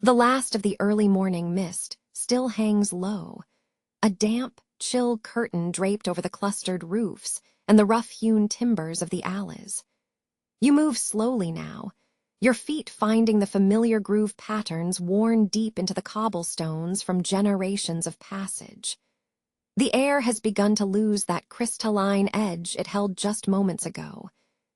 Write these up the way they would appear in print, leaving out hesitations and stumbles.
The last of the early morning mist still hangs low, a damp, chill curtain draped over the clustered roofs and the rough-hewn timbers of the alleys. You move slowly now, your feet finding the familiar groove patterns worn deep into the cobblestones from generations of passage. The air has begun to lose that crystalline edge it held just moments ago.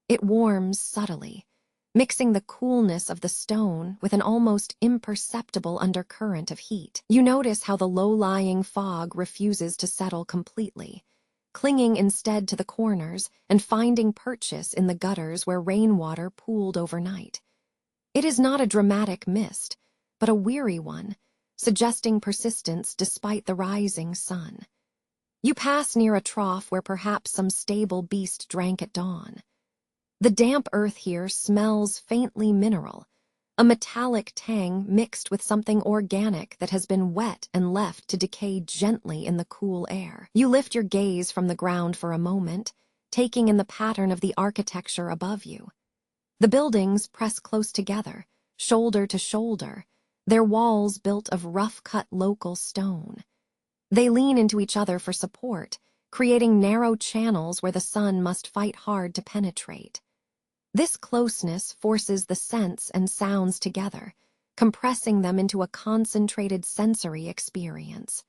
It warms subtly, mixing the coolness of the stone with an almost imperceptible undercurrent of heat. You notice how the low-lying fog refuses to settle completely, clinging instead to the corners and finding purchase in the gutters where rainwater pooled overnight. It is not a dramatic mist, but a weary one, suggesting persistence despite the rising sun. You pass near a trough where perhaps some stable beast drank at dawn. The damp earth here smells faintly mineral, a metallic tang mixed with something organic that has been wet and left to decay gently in the cool air. You lift your gaze from the ground for a moment, taking in the pattern of the architecture above you. The buildings press close together, shoulder to shoulder, their walls built of rough-cut local stone. They lean into each other for support, creating narrow channels where the sun must fight hard to penetrate. This closeness forces the scents and sounds together, compressing them into a concentrated sensory experience.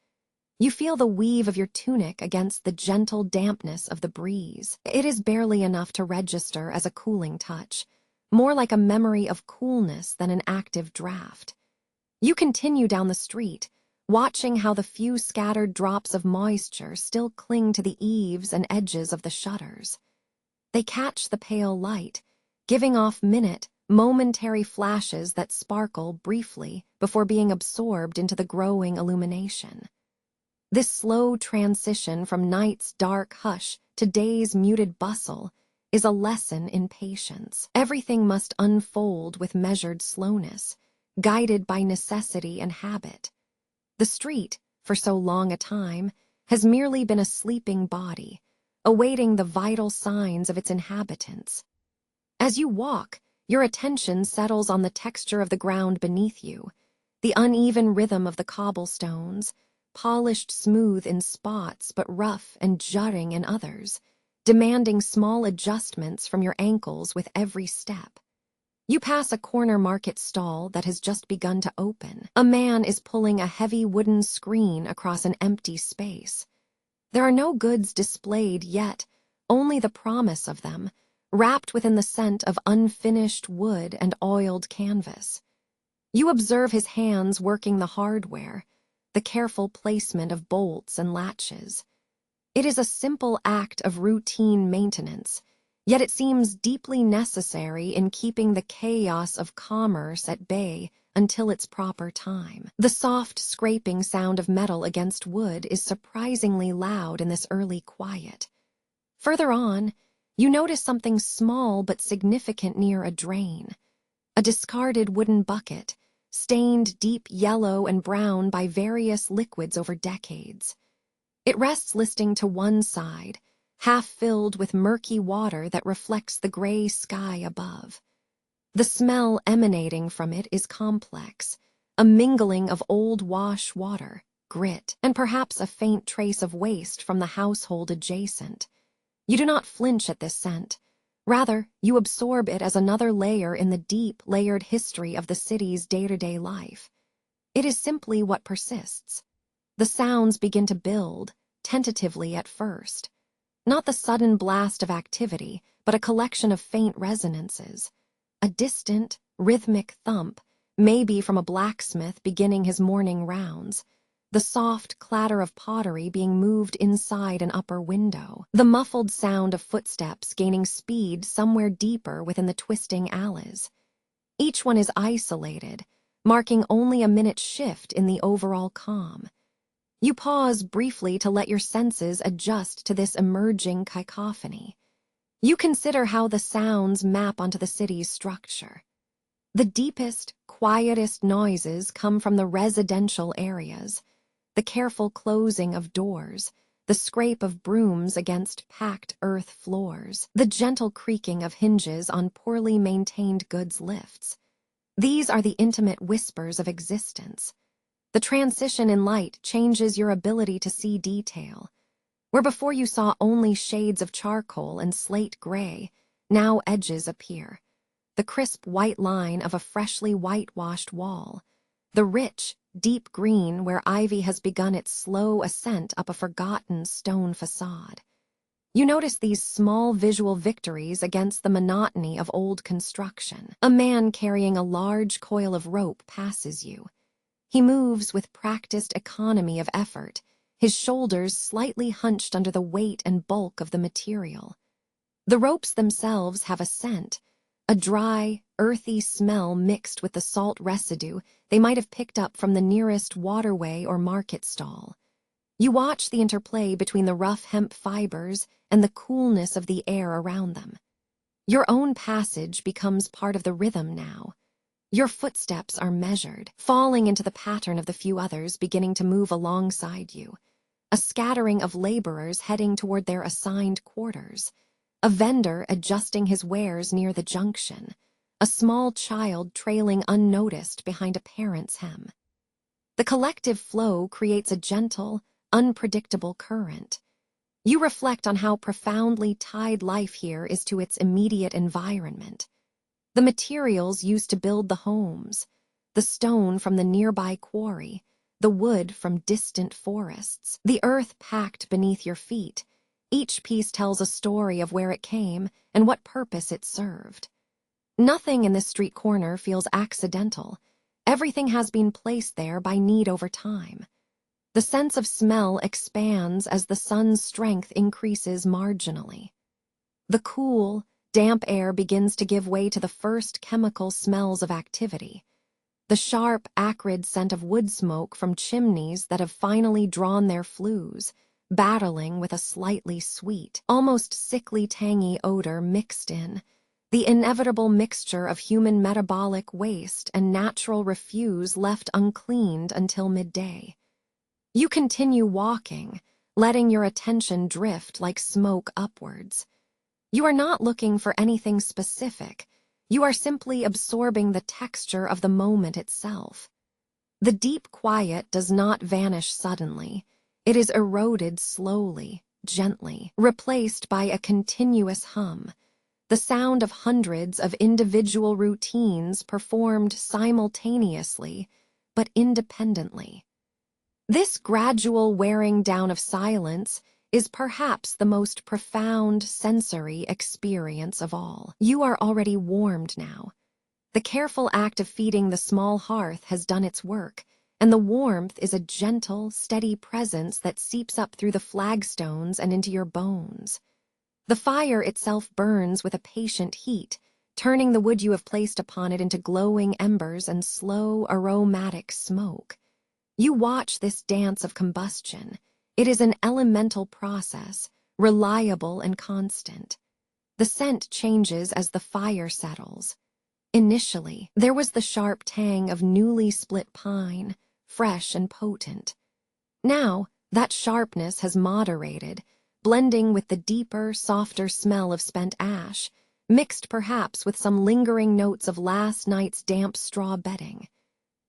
You feel the weave of your tunic against the gentle dampness of the breeze. It is barely enough to register as a cooling touch, more like a memory of coolness than an active draft. You continue down the street, watching how the few scattered drops of moisture still cling to the eaves and edges of the shutters. They catch the pale light, giving off momentary flashes that sparkle briefly before being absorbed into the growing illumination. This slow transition from night's dark hush to day's muted bustle is a lesson in patience. Everything must unfold with measured slowness, guided by necessity and habit. The street, for so long a time, has merely been a sleeping body, awaiting the vital signs of its inhabitants. As you walk, your attention settles on the texture of the ground beneath you, the uneven rhythm of the cobblestones, polished smooth in spots but rough and jutting in others, demanding small adjustments from your ankles with every step. You pass a corner market stall that has just begun to open. A man is pulling a heavy wooden screen across an empty space. There are no goods displayed yet, only the promise of them, wrapped within the scent of unfinished wood and oiled canvas. You observe his hands working the hardware, the careful placement of bolts and latches. It is a simple act of routine maintenance, yet it seems deeply necessary in keeping the chaos of commerce at bay until its proper time. The soft scraping sound of metal against wood is surprisingly loud in this early quiet. Further on, you notice something small but significant near a drain. A discarded wooden bucket, stained deep yellow and brown by various liquids over decades. It rests listing to one side, half filled with murky water that reflects the gray sky above. The smell emanating from it is complex, a mingling of old wash water, grit, and perhaps a faint trace of waste from the household adjacent. You do not flinch at this scent. Rather, you absorb it as another layer in the deep, layered history of the city's day-to-day life. It is simply what persists. The sounds begin to build, tentatively at first. Not the sudden blast of activity, but a collection of faint resonances. A distant, rhythmic thump, maybe from a blacksmith beginning his morning rounds. The soft clatter of pottery being moved inside an upper window. The muffled sound of footsteps gaining speed somewhere deeper within the twisting alleys. Each one is isolated, marking only a minute's shift in the overall calm. You pause briefly to let your senses adjust to this emerging cacophony. You consider how the sounds map onto the city's structure. The deepest, quietest noises come from the residential areas. The careful closing of doors, the scrape of brooms against packed earth floors, the gentle creaking of hinges on poorly maintained goods lifts. These are the intimate whispers of existence. The transition in light changes your ability to see detail. Where before you saw only shades of charcoal and slate gray, now edges appear. The crisp white line of a freshly whitewashed wall. The rich, deep green where ivy has begun its slow ascent up a forgotten stone facade. You notice these small visual victories against the monotony of old construction. A man carrying a large coil of rope passes you. He moves with practiced economy of effort, his shoulders slightly hunched under the weight and bulk of the material. The ropes themselves have a scent, a dry, earthy smell mixed with the salt residue they might have picked up from the nearest waterway or market stall. You watch the interplay between the rough hemp fibers and the coolness of the air around them. Your own passage becomes part of the rhythm now. Your footsteps are measured, falling into the pattern of the few others beginning to move alongside you. A scattering of laborers heading toward their assigned quarters. A vendor adjusting his wares near the junction. A small child trailing unnoticed behind a parent's hem. The collective flow creates a gentle, unpredictable current. You reflect on how profoundly tied life here is to its immediate environment. The materials used to build the homes, the stone from the nearby quarry, the wood from distant forests, the earth packed beneath your feet. Each piece tells a story of where it came and what purpose it served. Nothing in this street corner feels accidental. Everything has been placed there by need over time. The sense of smell expands as the sun's strength increases marginally. The cool, damp air begins to give way to the first chemical smells of activity. The sharp, acrid scent of wood smoke from chimneys that have finally drawn their flues, battling with a slightly sweet, almost sickly tangy odor mixed in, the inevitable mixture of human metabolic waste and natural refuse left uncleaned until midday. You continue walking, letting your attention drift like smoke upwards. You are not looking for anything specific. You are simply absorbing the texture of the moment itself. The deep quiet does not vanish suddenly. It is eroded slowly, gently, replaced by a continuous hum, the sound of hundreds of individual routines performed simultaneously, but independently. This gradual wearing down of silence is perhaps the most profound sensory experience of all. You are already warmed now. The careful act of feeding the small hearth has done its work, and the warmth is a gentle, steady presence that seeps up through the flagstones and into your bones. The fire itself burns with a patient heat, turning the wood you have placed upon it into glowing embers and slow, aromatic smoke. You watch this dance of combustion. It is an elemental process, reliable and constant. The scent changes as the fire settles. Initially, there was the sharp tang of newly split pine, fresh and potent. Now, that sharpness has moderated, blending with the deeper, softer smell of spent ash, mixed perhaps with some lingering notes of last night's damp straw bedding.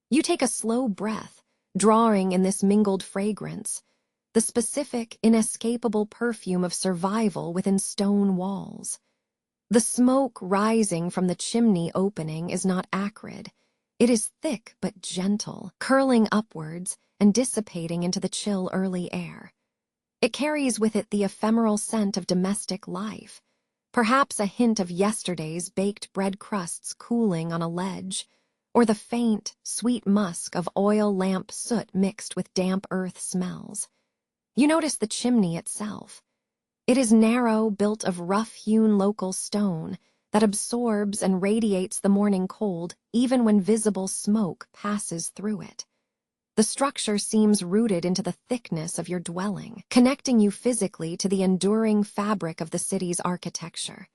You take a slow breath, drawing in this mingled fragrance, the specific, inescapable perfume of survival within stone walls. The smoke rising from the chimney opening is not acrid. It is thick but gentle, curling upwards and dissipating into the chill early air. It carries with it the ephemeral scent of domestic life, perhaps a hint of yesterday's baked bread crusts cooling on a ledge, or the faint, sweet musk of oil lamp soot mixed with damp earth smells. You notice the chimney itself. It is narrow, built of rough-hewn local stone that absorbs and radiates the morning cold even when visible smoke passes through it. The structure seems rooted into the thickness of your dwelling, connecting you physically to the enduring fabric of the city's architecture.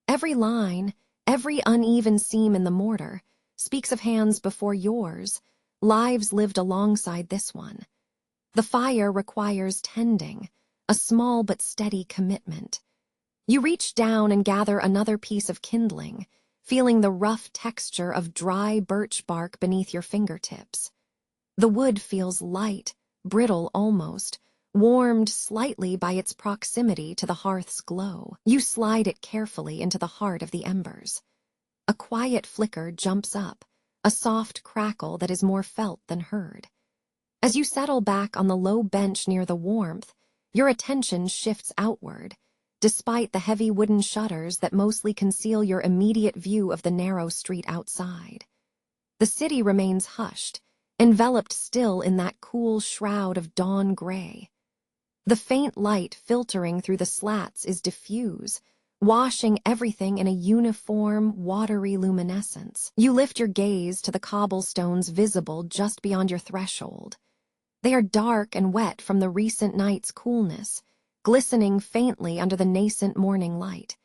Every line, every uneven seam in the mortar, speaks of hands before yours, lives lived alongside this one. The fire requires tending, a small but steady commitment. You reach down and gather another piece of kindling, feeling the rough texture of dry birch bark beneath your fingertips. The wood feels light, brittle almost, warmed slightly by its proximity to the hearth's glow. You slide it carefully into the heart of the embers. A quiet flicker jumps up, a soft crackle that is more felt than heard. As you settle back on the low bench near the warmth, your attention shifts outward, despite the heavy wooden shutters that mostly conceal your immediate view of the narrow street outside. The city remains hushed, enveloped still in that cool shroud of dawn gray. The faint light filtering through the slats is diffuse, washing everything in a uniform, watery luminescence. You lift your gaze to the cobblestones visible just beyond your threshold. They are dark and wet from the recent night's coolness, glistening faintly under the nascent morning light.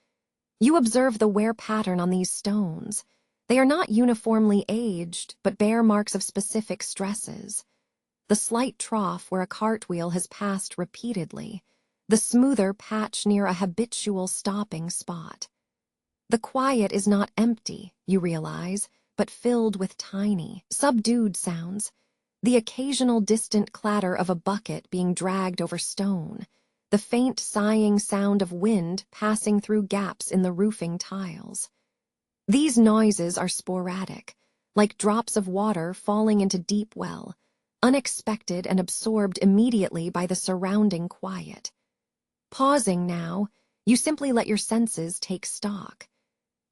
You observe the wear pattern on these stones. They are not uniformly aged, but bear marks of specific stresses. The slight trough where a cartwheel has passed repeatedly, the smoother patch near a habitual stopping spot. The quiet is not empty, you realize, but filled with tiny, subdued sounds. The occasional distant clatter of a bucket being dragged over stone, the faint sighing sound of wind passing through gaps in the roofing tiles. These noises are sporadic, like drops of water falling into deep well, unexpected and absorbed immediately by the surrounding quiet. Pausing now, you simply let your senses take stock.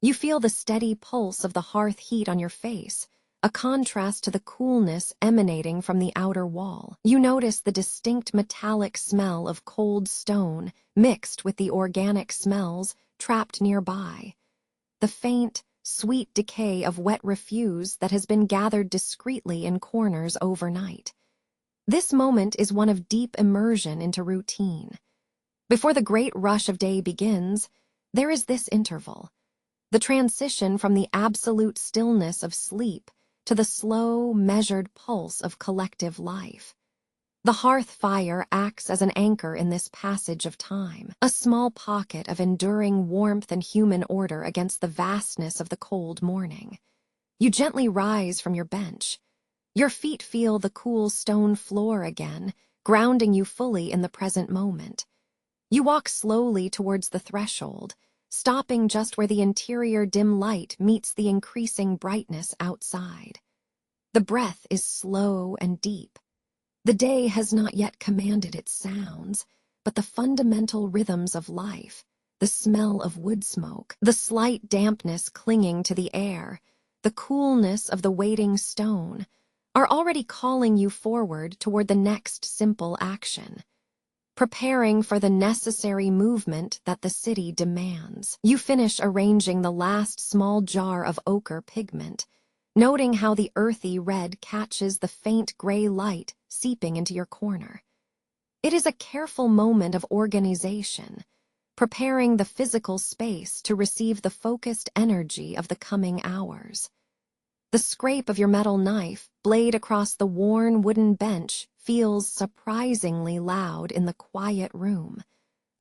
You feel the steady pulse of the hearth heat on your face, a contrast to the coolness emanating from the outer wall. You notice the distinct metallic smell of cold stone mixed with the organic smells trapped nearby. The faint, sweet decay of wet refuse that has been gathered discreetly in corners overnight. This moment is one of deep immersion into routine. Before the great rush of day begins, there is this interval, the transition from the absolute stillness of sleep to the slow, measured pulse of collective life. The hearth fire acts as an anchor in this passage of time, a small pocket of enduring warmth and human order against the vastness of the cold morning. You gently rise from your bench. Your feet feel the cool stone floor again, grounding you fully in the present moment. You walk slowly towards the threshold, stopping just where the interior dim light meets the increasing brightness outside. The breath is slow and deep. The day has not yet commanded its sounds, but the fundamental rhythms of life, the smell of woodsmoke, the slight dampness clinging to the air, the coolness of the waiting stone, are already calling you forward toward the next simple action, preparing for the necessary movement that the city demands. You finish arranging the last small jar of ochre pigment, noting how the earthy red catches the faint gray light seeping into your corner. It is a careful moment of organization, preparing the physical space to receive the focused energy of the coming hours. The scrape of your metal knife, blade across the worn wooden bench, feels surprisingly loud in the quiet room,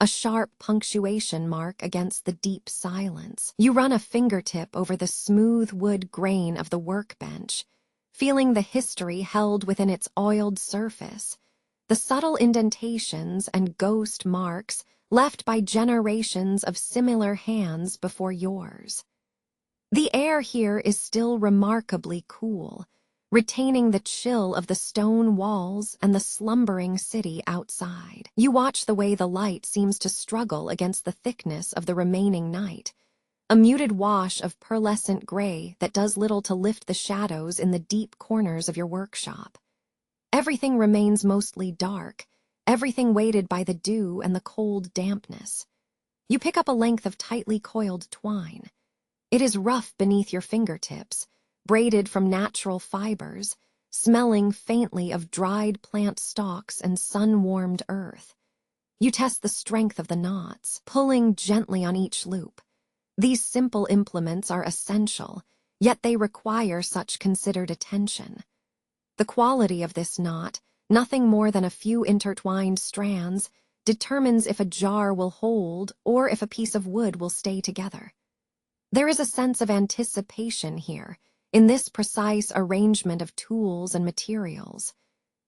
a sharp punctuation mark against the deep silence. You run a fingertip over the smooth wood grain of the workbench, feeling the history held within its oiled surface, the subtle indentations and ghost marks left by generations of similar hands before yours. The air here is still remarkably cool, retaining the chill of the stone walls and the slumbering city outside. You watch the way the light seems to struggle against the thickness of the remaining night, a muted wash of pearlescent gray that does little to lift the shadows in the deep corners of your workshop. Everything remains mostly dark, everything weighted by the dew and the cold dampness. You pick up a length of tightly coiled twine. It is rough beneath your fingertips, braided from natural fibers, smelling faintly of dried plant stalks and sun-warmed earth. You test the strength of the knots, pulling gently on each loop. These simple implements are essential, yet they require such considered attention. The quality of this knot, nothing more than a few intertwined strands, determines if a jar will hold or if a piece of wood will stay together. There is a sense of anticipation here, in this precise arrangement of tools and materials.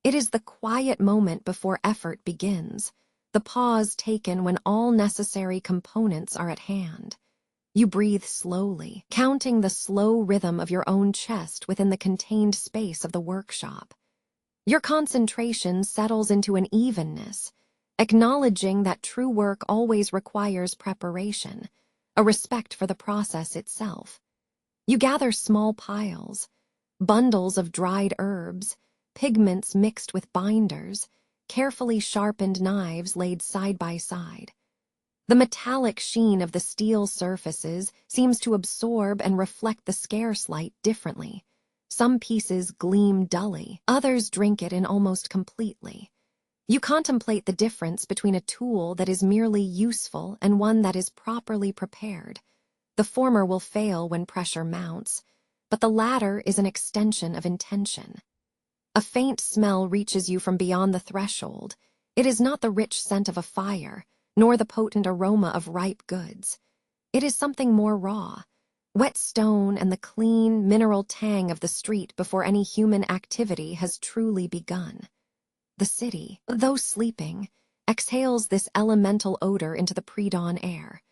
It is the quiet moment before effort begins, the pause taken when all necessary components are at hand. You breathe slowly, counting the slow rhythm of your own chest within the contained space of the workshop. Your concentration settles into an evenness, acknowledging that true work always requires preparation, a respect for the process itself. You gather small piles, bundles of dried herbs, pigments mixed with binders, carefully sharpened knives laid side by side. The metallic sheen of the steel surfaces seems to absorb and reflect the scarce light differently. Some pieces gleam dully, others drink it in almost completely. You contemplate the difference between a tool that is merely useful and one that is properly prepared. The former will fail when pressure mounts, but the latter is an extension of intention. A faint smell reaches you from beyond the threshold. It is not the rich scent of a fire, nor the potent aroma of ripe goods. It is something more raw, wet stone and the clean, mineral tang of the street before any human activity has truly begun. The city, though sleeping, exhales this elemental odor into the pre-dawn air.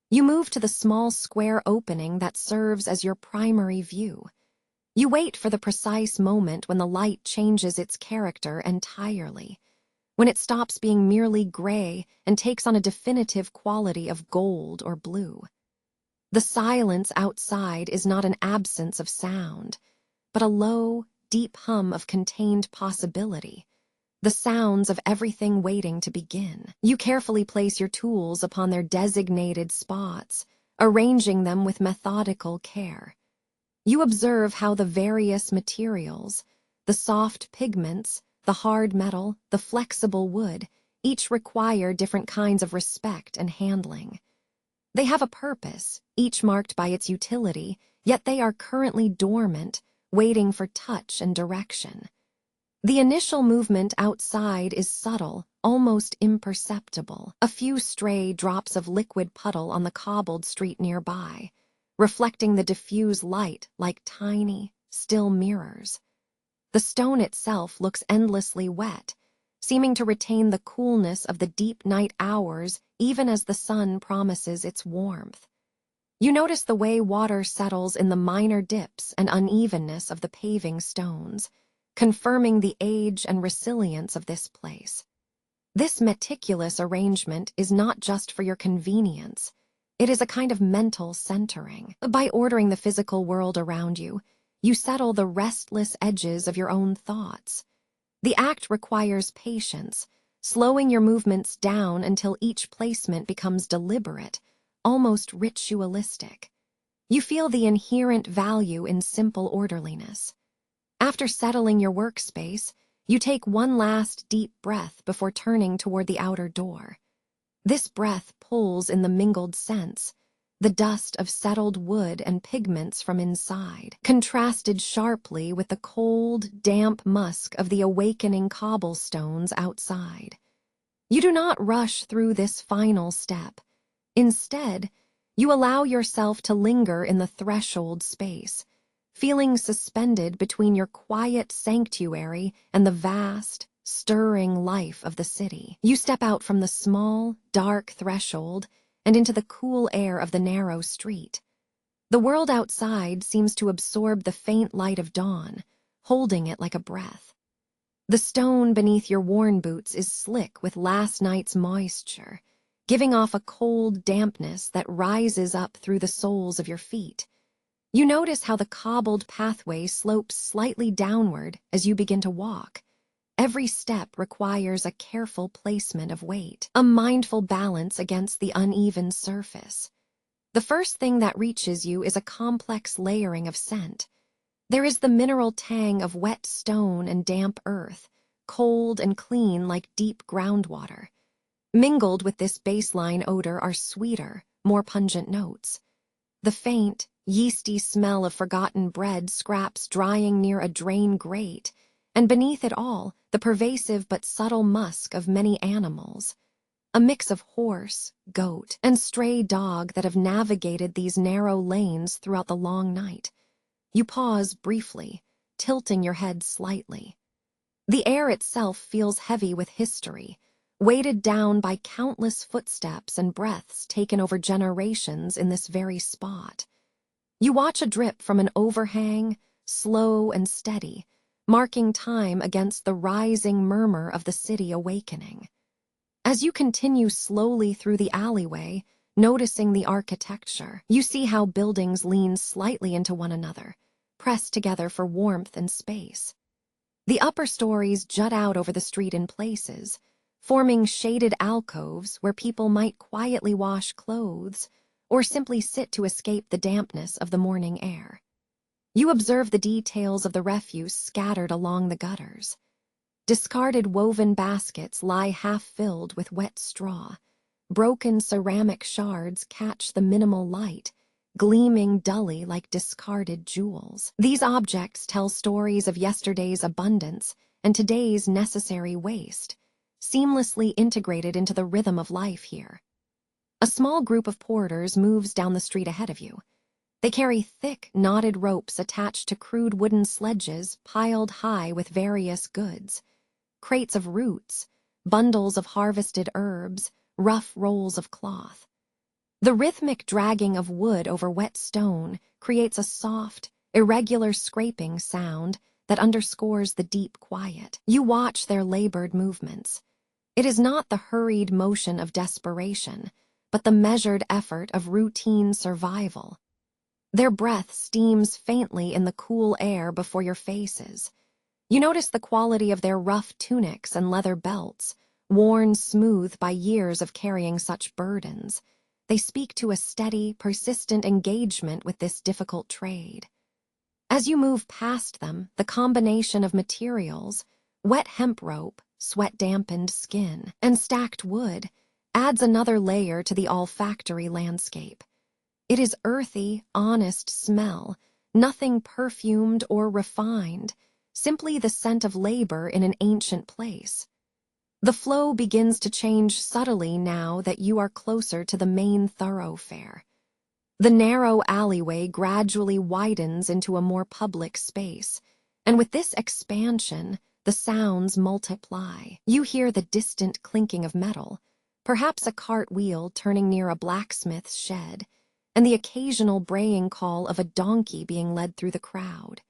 You move to the small square opening that serves as your primary view. You wait for the precise moment when the light changes its character entirely, when it stops being merely gray and takes on a definitive quality of gold or blue. The silence outside is not an absence of sound, but a low, deep hum of contained possibility, the sounds of everything waiting to begin. You carefully place your tools upon their designated spots, arranging them with methodical care. You observe how the various materials, the soft pigments, the hard metal, the flexible wood, each require different kinds of respect and handling. They have a purpose, each marked by its utility, yet they are currently dormant, waiting for touch and direction. The initial movement outside is subtle, almost imperceptible, a few stray drops of liquid puddle on the cobbled street nearby, reflecting the diffuse light like tiny, still mirrors. The stone itself looks endlessly wet, seeming to retain the coolness of the deep night hours even as the sun promises its warmth. You notice the way water settles in the minor dips and unevenness of the paving stones, confirming the age and resilience of this place. This meticulous arrangement is not just for your convenience. It is a kind of mental centering. By ordering the physical world around you, you settle the restless edges of your own thoughts. The act requires patience, slowing your movements down until each placement becomes deliberate, almost ritualistic. You feel the inherent value in simple orderliness. After settling your workspace, you take one last deep breath before turning toward the outer door. This breath pulls in the mingled scents, the dust of settled wood and pigments from inside, contrasted sharply with the cold, damp musk of the awakening cobblestones outside. You do not rush through this final step. Instead, you allow yourself to linger in the threshold space, feeling suspended between your quiet sanctuary and the vast, stirring life of the city. You step out from the small, dark threshold and into the cool air of the narrow street. The world outside seems to absorb the faint light of dawn, holding it like a breath. The stone beneath your worn boots is slick with last night's moisture, giving off a cold dampness that rises up through the soles of your feet. You notice how the cobbled pathway slopes slightly downward as you begin to walk. Every step requires a careful placement of weight, a mindful balance against the uneven surface. The first thing that reaches you is a complex layering of scent. There is the mineral tang of wet stone and damp earth, cold and clean like deep groundwater. Mingled with this baseline odor are sweeter, more pungent notes. The faint, yeasty smell of forgotten bread scraps drying near a drain grate, and beneath it all, the pervasive but subtle musk of many animals. a mix of horse, goat, and stray dog that have navigated these narrow lanes throughout the long night. You pause briefly, tilting your head slightly. The air itself feels heavy with history, weighted down by countless footsteps and breaths taken over generations in this very spot. You watch a drip from an overhang, slow and steady, marking time against the rising murmur of the city awakening. As you continue slowly through the alleyway, noticing the architecture, you see how buildings lean slightly into one another, pressed together for warmth and space. The upper stories jut out over the street in places, forming shaded alcoves where people might quietly wash clothes or simply sit to escape the dampness of the morning air. You observe the details of the refuse scattered along the gutters. Discarded woven baskets lie half-filled with wet straw. Broken ceramic shards catch the minimal light, gleaming dully like discarded jewels. These objects tell stories of yesterday's abundance and today's necessary waste, seamlessly integrated into the rhythm of life here. A small group of porters moves down the street ahead of you. They carry thick, knotted ropes attached to crude wooden sledges piled high with various goods. Crates of roots, bundles of harvested herbs, rough rolls of cloth. The rhythmic dragging of wood over wet stone creates a soft, irregular scraping sound that underscores the deep quiet. You watch their labored movements. It is not the hurried motion of desperation, but the measured effort of routine survival. Their breath steams faintly in the cool air before your faces. You notice the quality of their rough tunics and leather belts, worn smooth by years of carrying such burdens. They speak to a steady, persistent engagement with this difficult trade. As you move past them, the combination of materials, wet hemp rope, sweat-dampened skin, and stacked wood, adds another layer to the olfactory landscape. It is earthy, honest smell, nothing perfumed or refined, simply the scent of labor in an ancient place. The flow begins to change subtly now that you are closer to the main thoroughfare. The narrow alleyway gradually widens into a more public space, and with this expansion, the sounds multiply. You hear the distant clinking of metal, perhaps a cart wheel turning near a blacksmith's shed, and the occasional braying call of a donkey being led through the crowd.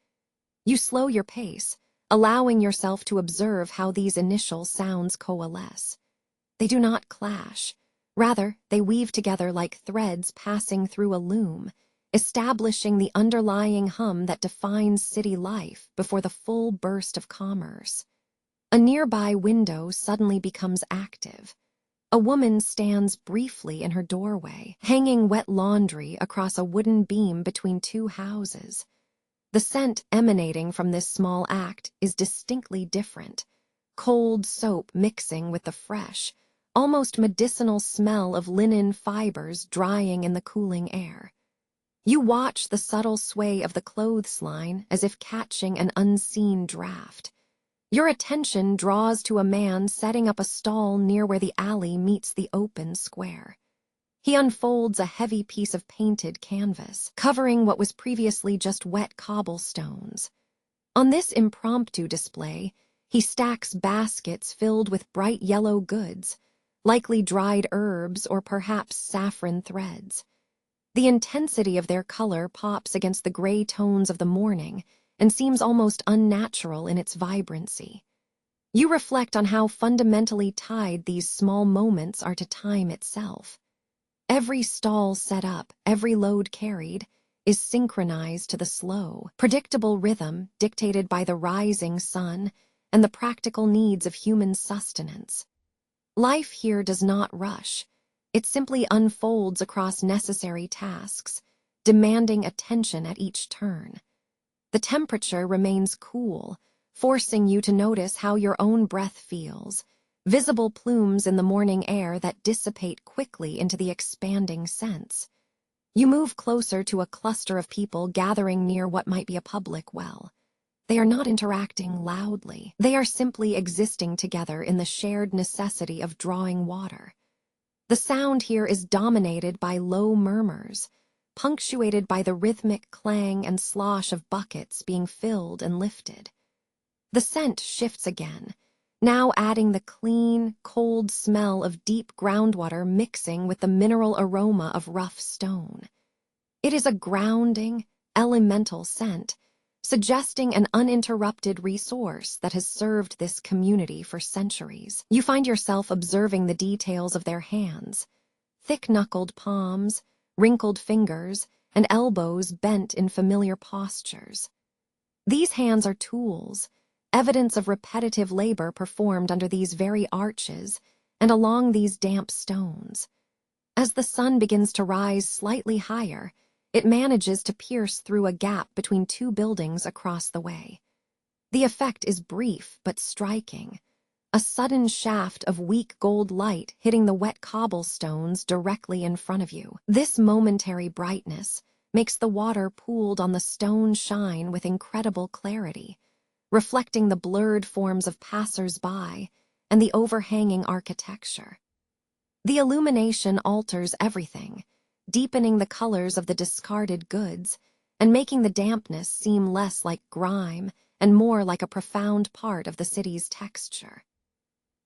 You slow your pace, allowing yourself to observe how these initial sounds coalesce. They do not clash. Rather, they weave together like threads passing through a loom, establishing the underlying hum that defines city life before the full burst of commerce. A nearby window suddenly becomes active. A woman stands briefly in her doorway, hanging wet laundry across a wooden beam between two houses. The scent emanating from this small act is distinctly different, cold soap mixing with the fresh, almost medicinal smell of linen fibers drying in the cooling air. You watch the subtle sway of the clothesline as if catching an unseen draft. Your attention draws to a man setting up a stall near where the alley meets the open square. He unfolds a heavy piece of painted canvas, covering what was previously just wet cobblestones. On this impromptu display, he stacks baskets filled with bright yellow goods, likely dried herbs or perhaps saffron threads. The intensity of their color pops against the gray tones of the morning and seems almost unnatural in its vibrancy. You reflect on how fundamentally tied these small moments are to time itself. Every stall set up, every load carried, is synchronized to the slow, predictable rhythm dictated by the rising sun and the practical needs of human sustenance. Life here does not rush. It simply unfolds across necessary tasks, demanding attention at each turn. The temperature remains cool, forcing you to notice how your own breath feels, visible plumes in the morning air that dissipate quickly into the expanding scents. You move closer to a cluster of people gathering near what might be a public well. They are not interacting loudly. They are simply existing together in the shared necessity of drawing water. The sound here is dominated by low murmurs, punctuated by the rhythmic clang and slosh of buckets being filled and lifted. The scent shifts again, now adding the clean, cold smell of deep groundwater mixing with the mineral aroma of rough stone. It is a grounding, elemental scent, suggesting an uninterrupted resource that has served this community for centuries. You find yourself observing the details of their hands, thick-knuckled palms, wrinkled fingers, and elbows bent in familiar postures. These hands are tools, evidence of repetitive labor performed under these very arches and along these damp stones. As the sun begins to rise slightly higher, it manages to pierce through a gap between two buildings across the way. The effect is brief but striking, a sudden shaft of weak gold light hitting the wet cobblestones directly in front of you. This momentary brightness makes the water pooled on the stone shine with incredible clarity, reflecting the blurred forms of passers-by and the overhanging architecture. The illumination alters everything, deepening the colors of the discarded goods and making the dampness seem less like grime and more like a profound part of the city's texture.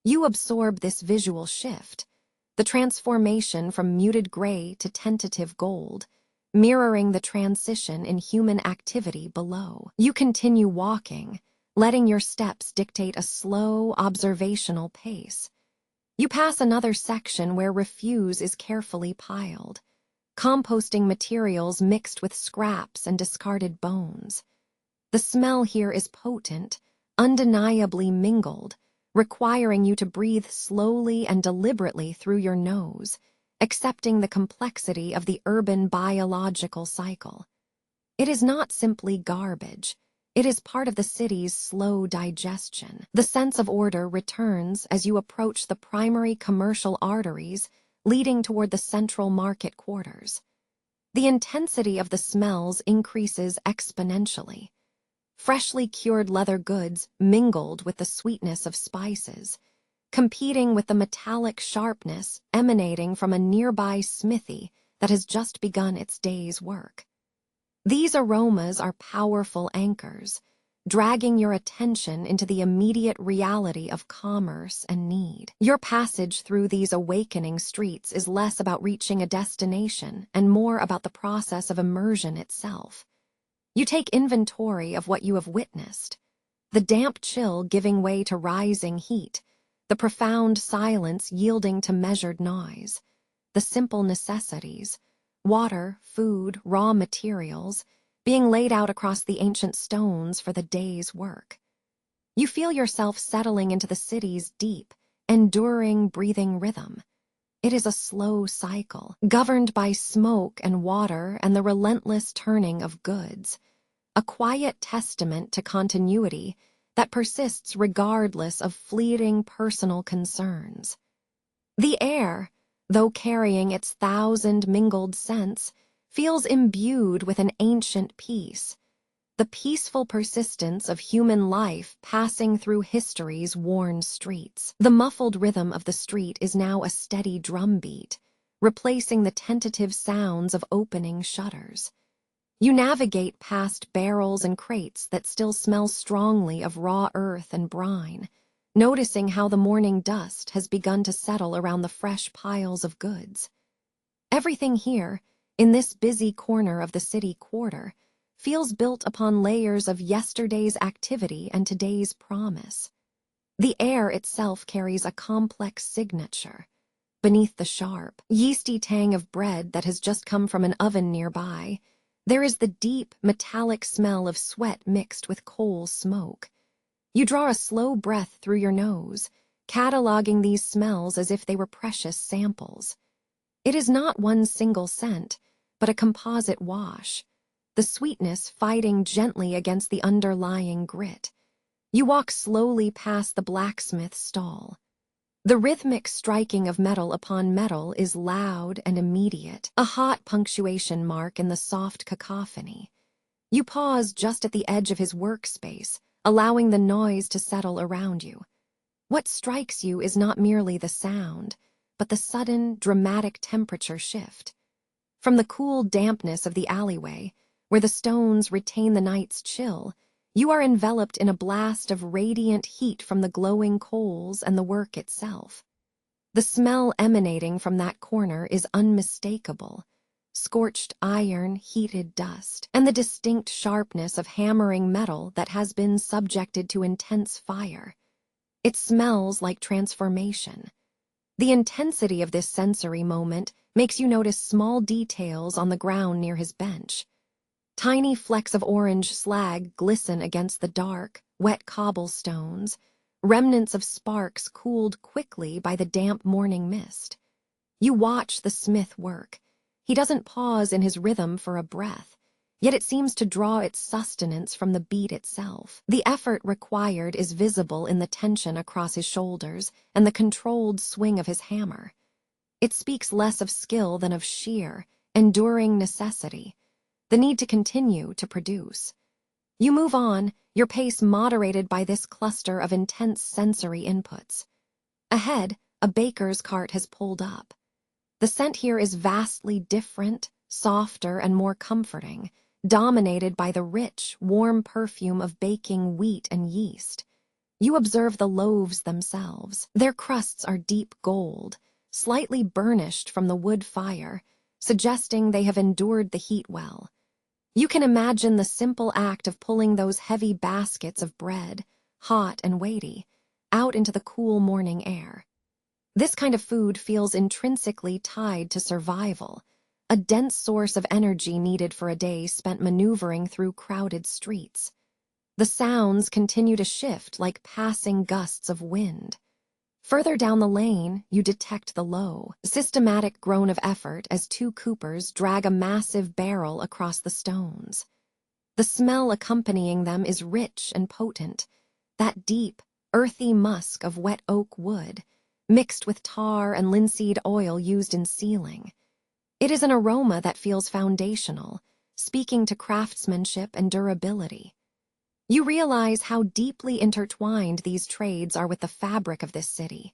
You absorb this visual shift, the transformation from muted gray to tentative gold, mirroring the transition in human activity below. You continue walking, letting your steps dictate a slow, observational pace. You pass another section where refuse is carefully piled, composting materials mixed with scraps and discarded bones. The smell here is potent, undeniably mingled, requiring you to breathe slowly and deliberately through your nose, accepting the complexity of the urban biological cycle. It is not simply garbage. It is part of the city's slow digestion. The sense of order returns as you approach the primary commercial arteries leading toward the central market quarters. The intensity of the smells increases exponentially. Freshly cured leather goods mingled with the sweetness of spices, competing with the metallic sharpness emanating from a nearby smithy that has just begun its day's work. These aromas are powerful anchors, dragging your attention into the immediate reality of commerce and need. Your passage through these awakening streets is less about reaching a destination and more about the process of immersion itself. You take inventory of what you have witnessed, the damp chill giving way to rising heat, the profound silence yielding to measured noise, the simple necessities, water, food, raw materials, being laid out across the ancient stones for the day's work. You feel yourself settling into the city's deep, enduring, breathing rhythm. It is a slow cycle, governed by smoke and water and the relentless turning of goods, a quiet testament to continuity that persists regardless of fleeting personal concerns. The air, though carrying its thousand mingled scents, feels imbued with an ancient peace, the peaceful persistence of human life passing through history's worn streets. The muffled rhythm of the street is now a steady drumbeat, replacing the tentative sounds of opening shutters. You navigate past barrels and crates that still smell strongly of raw earth and brine, noticing how the morning dust has begun to settle around the fresh piles of goods. Everything here, in this busy corner of the city quarter, feels built upon layers of yesterday's activity and today's promise. The air itself carries a complex signature. Beneath the sharp, yeasty tang of bread that has just come from an oven nearby, there is the deep, metallic smell of sweat mixed with coal smoke. You draw a slow breath through your nose, cataloging these smells as if they were precious samples. It is not one single scent, but a composite wash, the sweetness fighting gently against the underlying grit. You walk slowly past the blacksmith's stall. The rhythmic striking of metal upon metal is loud and immediate, a hot punctuation mark in the soft cacophony. You pause just at the edge of his workspace, allowing the noise to settle around you. What strikes you is not merely the sound, but the sudden, dramatic temperature shift. From the cool dampness of the alleyway, where the stones retain the night's chill, you are enveloped in a blast of radiant heat from the glowing coals and the work itself. The smell emanating from that corner is unmistakable. Scorched iron, heated dust, and the distinct sharpness of hammering metal that has been subjected to intense fire. It smells like transformation. The intensity of this sensory moment makes you notice small details on the ground near his bench. Tiny flecks of orange slag glisten against the dark, wet cobblestones, remnants of sparks cooled quickly by the damp morning mist. You watch the smith work. He doesn't pause in his rhythm for a breath, yet it seems to draw its sustenance from the beat itself. The effort required is visible in the tension across his shoulders and the controlled swing of his hammer. It speaks less of skill than of sheer, enduring necessity, the need to continue to produce. You move on, your pace moderated by this cluster of intense sensory inputs. Ahead, a baker's cart has pulled up. The scent here is vastly different, softer, and more comforting, dominated by the rich, warm perfume of baking wheat and yeast. You observe the loaves themselves. Their crusts are deep gold, slightly burnished from the wood fire, suggesting they have endured the heat well. You can imagine the simple act of pulling those heavy baskets of bread, hot and weighty, out into the cool morning air. This kind of food feels intrinsically tied to survival, a dense source of energy needed for a day spent maneuvering through crowded streets. The sounds continue to shift like passing gusts of wind. Further down the lane, you detect the low, systematic groan of effort as two coopers drag a massive barrel across the stones. The smell accompanying them is rich and potent, that deep, earthy musk of wet oak wood, mixed with tar and linseed oil used in sealing. It is an aroma that feels foundational, speaking to craftsmanship and durability. You realize how deeply intertwined these trades are with the fabric of this city.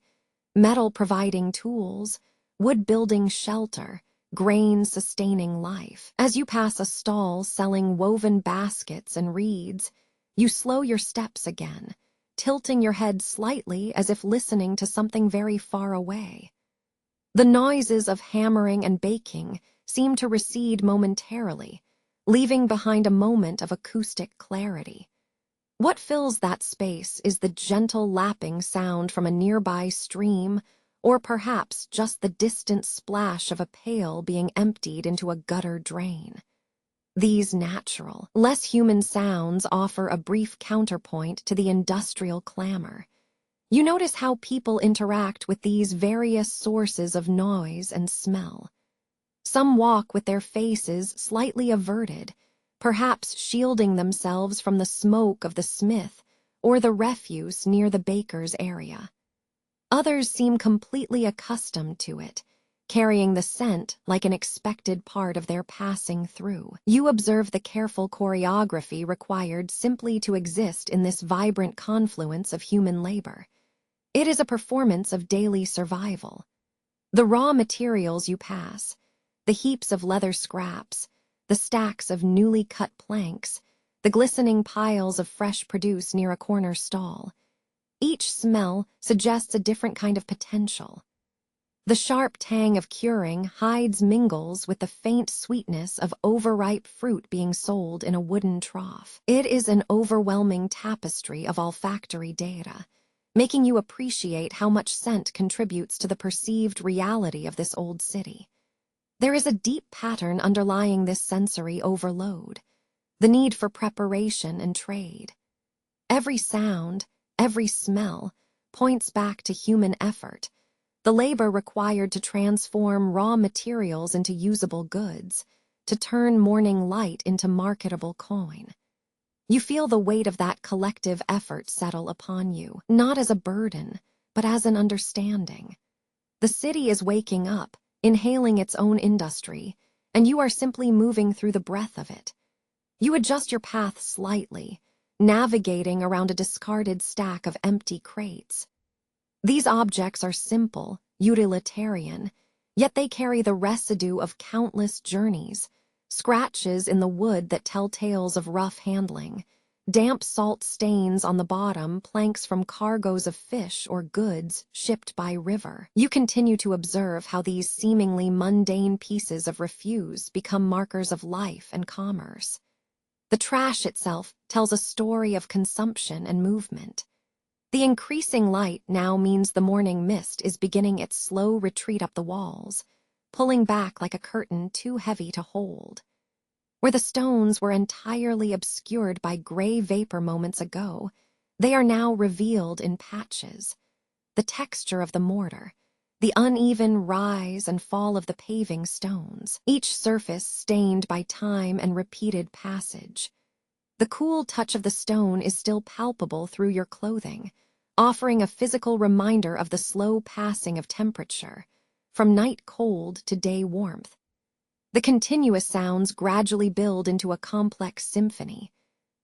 Metal providing tools, wood building shelter, grain sustaining life. As you pass a stall selling woven baskets and reeds, you slow your steps again, tilting your head slightly as if listening to something very far away. The noises of hammering and baking seem to recede momentarily, leaving behind a moment of acoustic clarity. What fills that space is the gentle lapping sound from a nearby stream, or perhaps just the distant splash of a pail being emptied into a gutter drain. These natural, less human sounds offer a brief counterpoint to the industrial clamor. You notice how people interact with these various sources of noise and smell. Some walk with their faces slightly averted, perhaps shielding themselves from the smoke of the smith or the refuse near the baker's area. Others seem completely accustomed to it, carrying the scent like an expected part of their passing through. You observe the careful choreography required simply to exist in this vibrant confluence of human labor. It is a performance of daily survival. The raw materials you pass, the heaps of leather scraps, the stacks of newly cut planks, the glistening piles of fresh produce near a corner stall. Each smell suggests a different kind of potential. The sharp tang of curing hides mingles with the faint sweetness of overripe fruit being sold in a wooden trough. It is an overwhelming tapestry of olfactory data, making you appreciate how much scent contributes to the perceived reality of this old city. There is a deep pattern underlying this sensory overload, the need for preparation and trade. Every sound, every smell, points back to human effort, the labor required to transform raw materials into usable goods, to turn morning light into marketable coin. You feel the weight of that collective effort settle upon you, not as a burden, but as an understanding. The city is waking up, inhaling its own industry, and you are simply moving through the breath of it. You adjust your path slightly, navigating around a discarded stack of empty crates. These objects are simple, utilitarian, yet they carry the residue of countless journeys, scratches in the wood that tell tales of rough handling, damp salt stains on the bottom, planks from cargoes of fish or goods shipped by river. You continue to observe how these seemingly mundane pieces of refuse become markers of life and commerce. The trash itself tells a story of consumption and movement. The increasing light now means the morning mist is beginning its slow retreat up the walls, pulling back like a curtain too heavy to hold. Where the stones were entirely obscured by gray vapor moments ago, they are now revealed in patches. The texture of the mortar, the uneven rise and fall of the paving stones, each surface stained by time and repeated passage. The cool touch of the stone is still palpable through your clothing, offering a physical reminder of the slow passing of temperature, from night cold to day warmth. The continuous sounds gradually build into a complex symphony.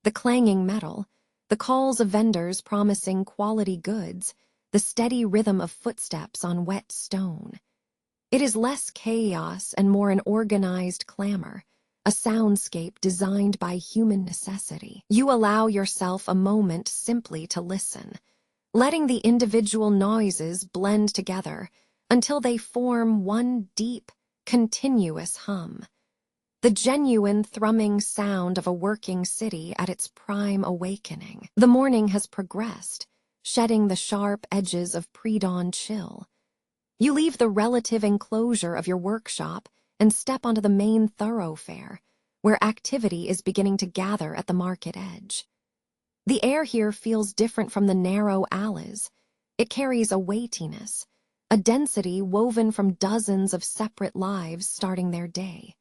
The clanging metal, the calls of vendors promising quality goods, the steady rhythm of footsteps on wet stone. It is less chaos and more an organized clamor, a soundscape designed by human necessity. You allow yourself a moment simply to listen, letting the individual noises blend together until they form one deep, continuous hum. The genuine thrumming sound of a working city at its prime awakening. The morning has progressed, shedding the sharp edges of pre-dawn chill. You leave the relative enclosure of your workshop and step onto the main thoroughfare, where activity is beginning to gather at the market edge. The air here feels different from the narrow alleys. It carries a weightiness, a density woven from dozens of separate lives starting their day.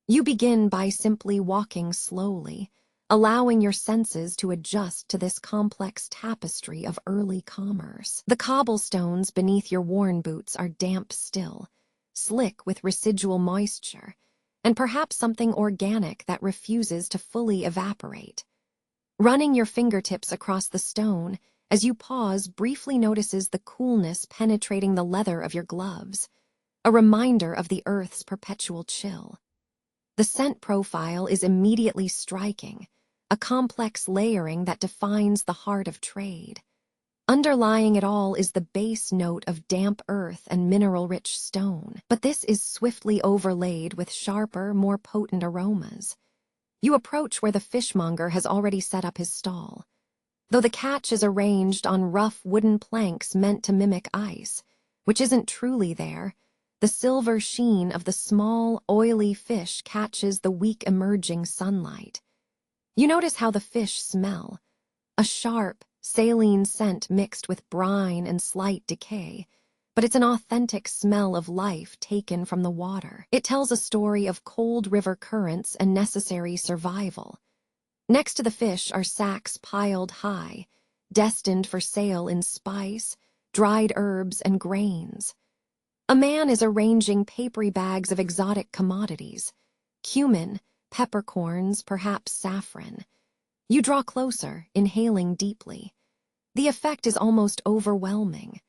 You begin by simply walking slowly, allowing your senses to adjust to this complex tapestry of early commerce. The cobblestones beneath your worn boots are damp still, slick with residual moisture, and perhaps something organic that refuses to fully evaporate. Running your fingertips across the stone, as you pause, briefly notices the coolness penetrating the leather of your gloves, a reminder of the earth's perpetual chill. The scent profile is immediately striking, a complex layering that defines the heart of trade. Underlying it all is the base note of damp earth and mineral-rich stone, but this is swiftly overlaid with sharper, more potent aromas. You approach where the fishmonger has already set up his stall. Though the catch is arranged on rough wooden planks meant to mimic ice, which isn't truly there, the silver sheen of the small, oily fish catches the weak emerging sunlight. You notice how the fish smell, a sharp, saline scent mixed with brine and slight decay, but it's an authentic smell of life taken from the water. It tells a story of cold river currents and necessary survival. Next to the fish are sacks piled high, destined for sale in spice, dried herbs, and grains. A man is arranging papery bags of exotic commodities, cumin, peppercorns, perhaps saffron. You draw closer, inhaling deeply. The effect is almost overwhelming.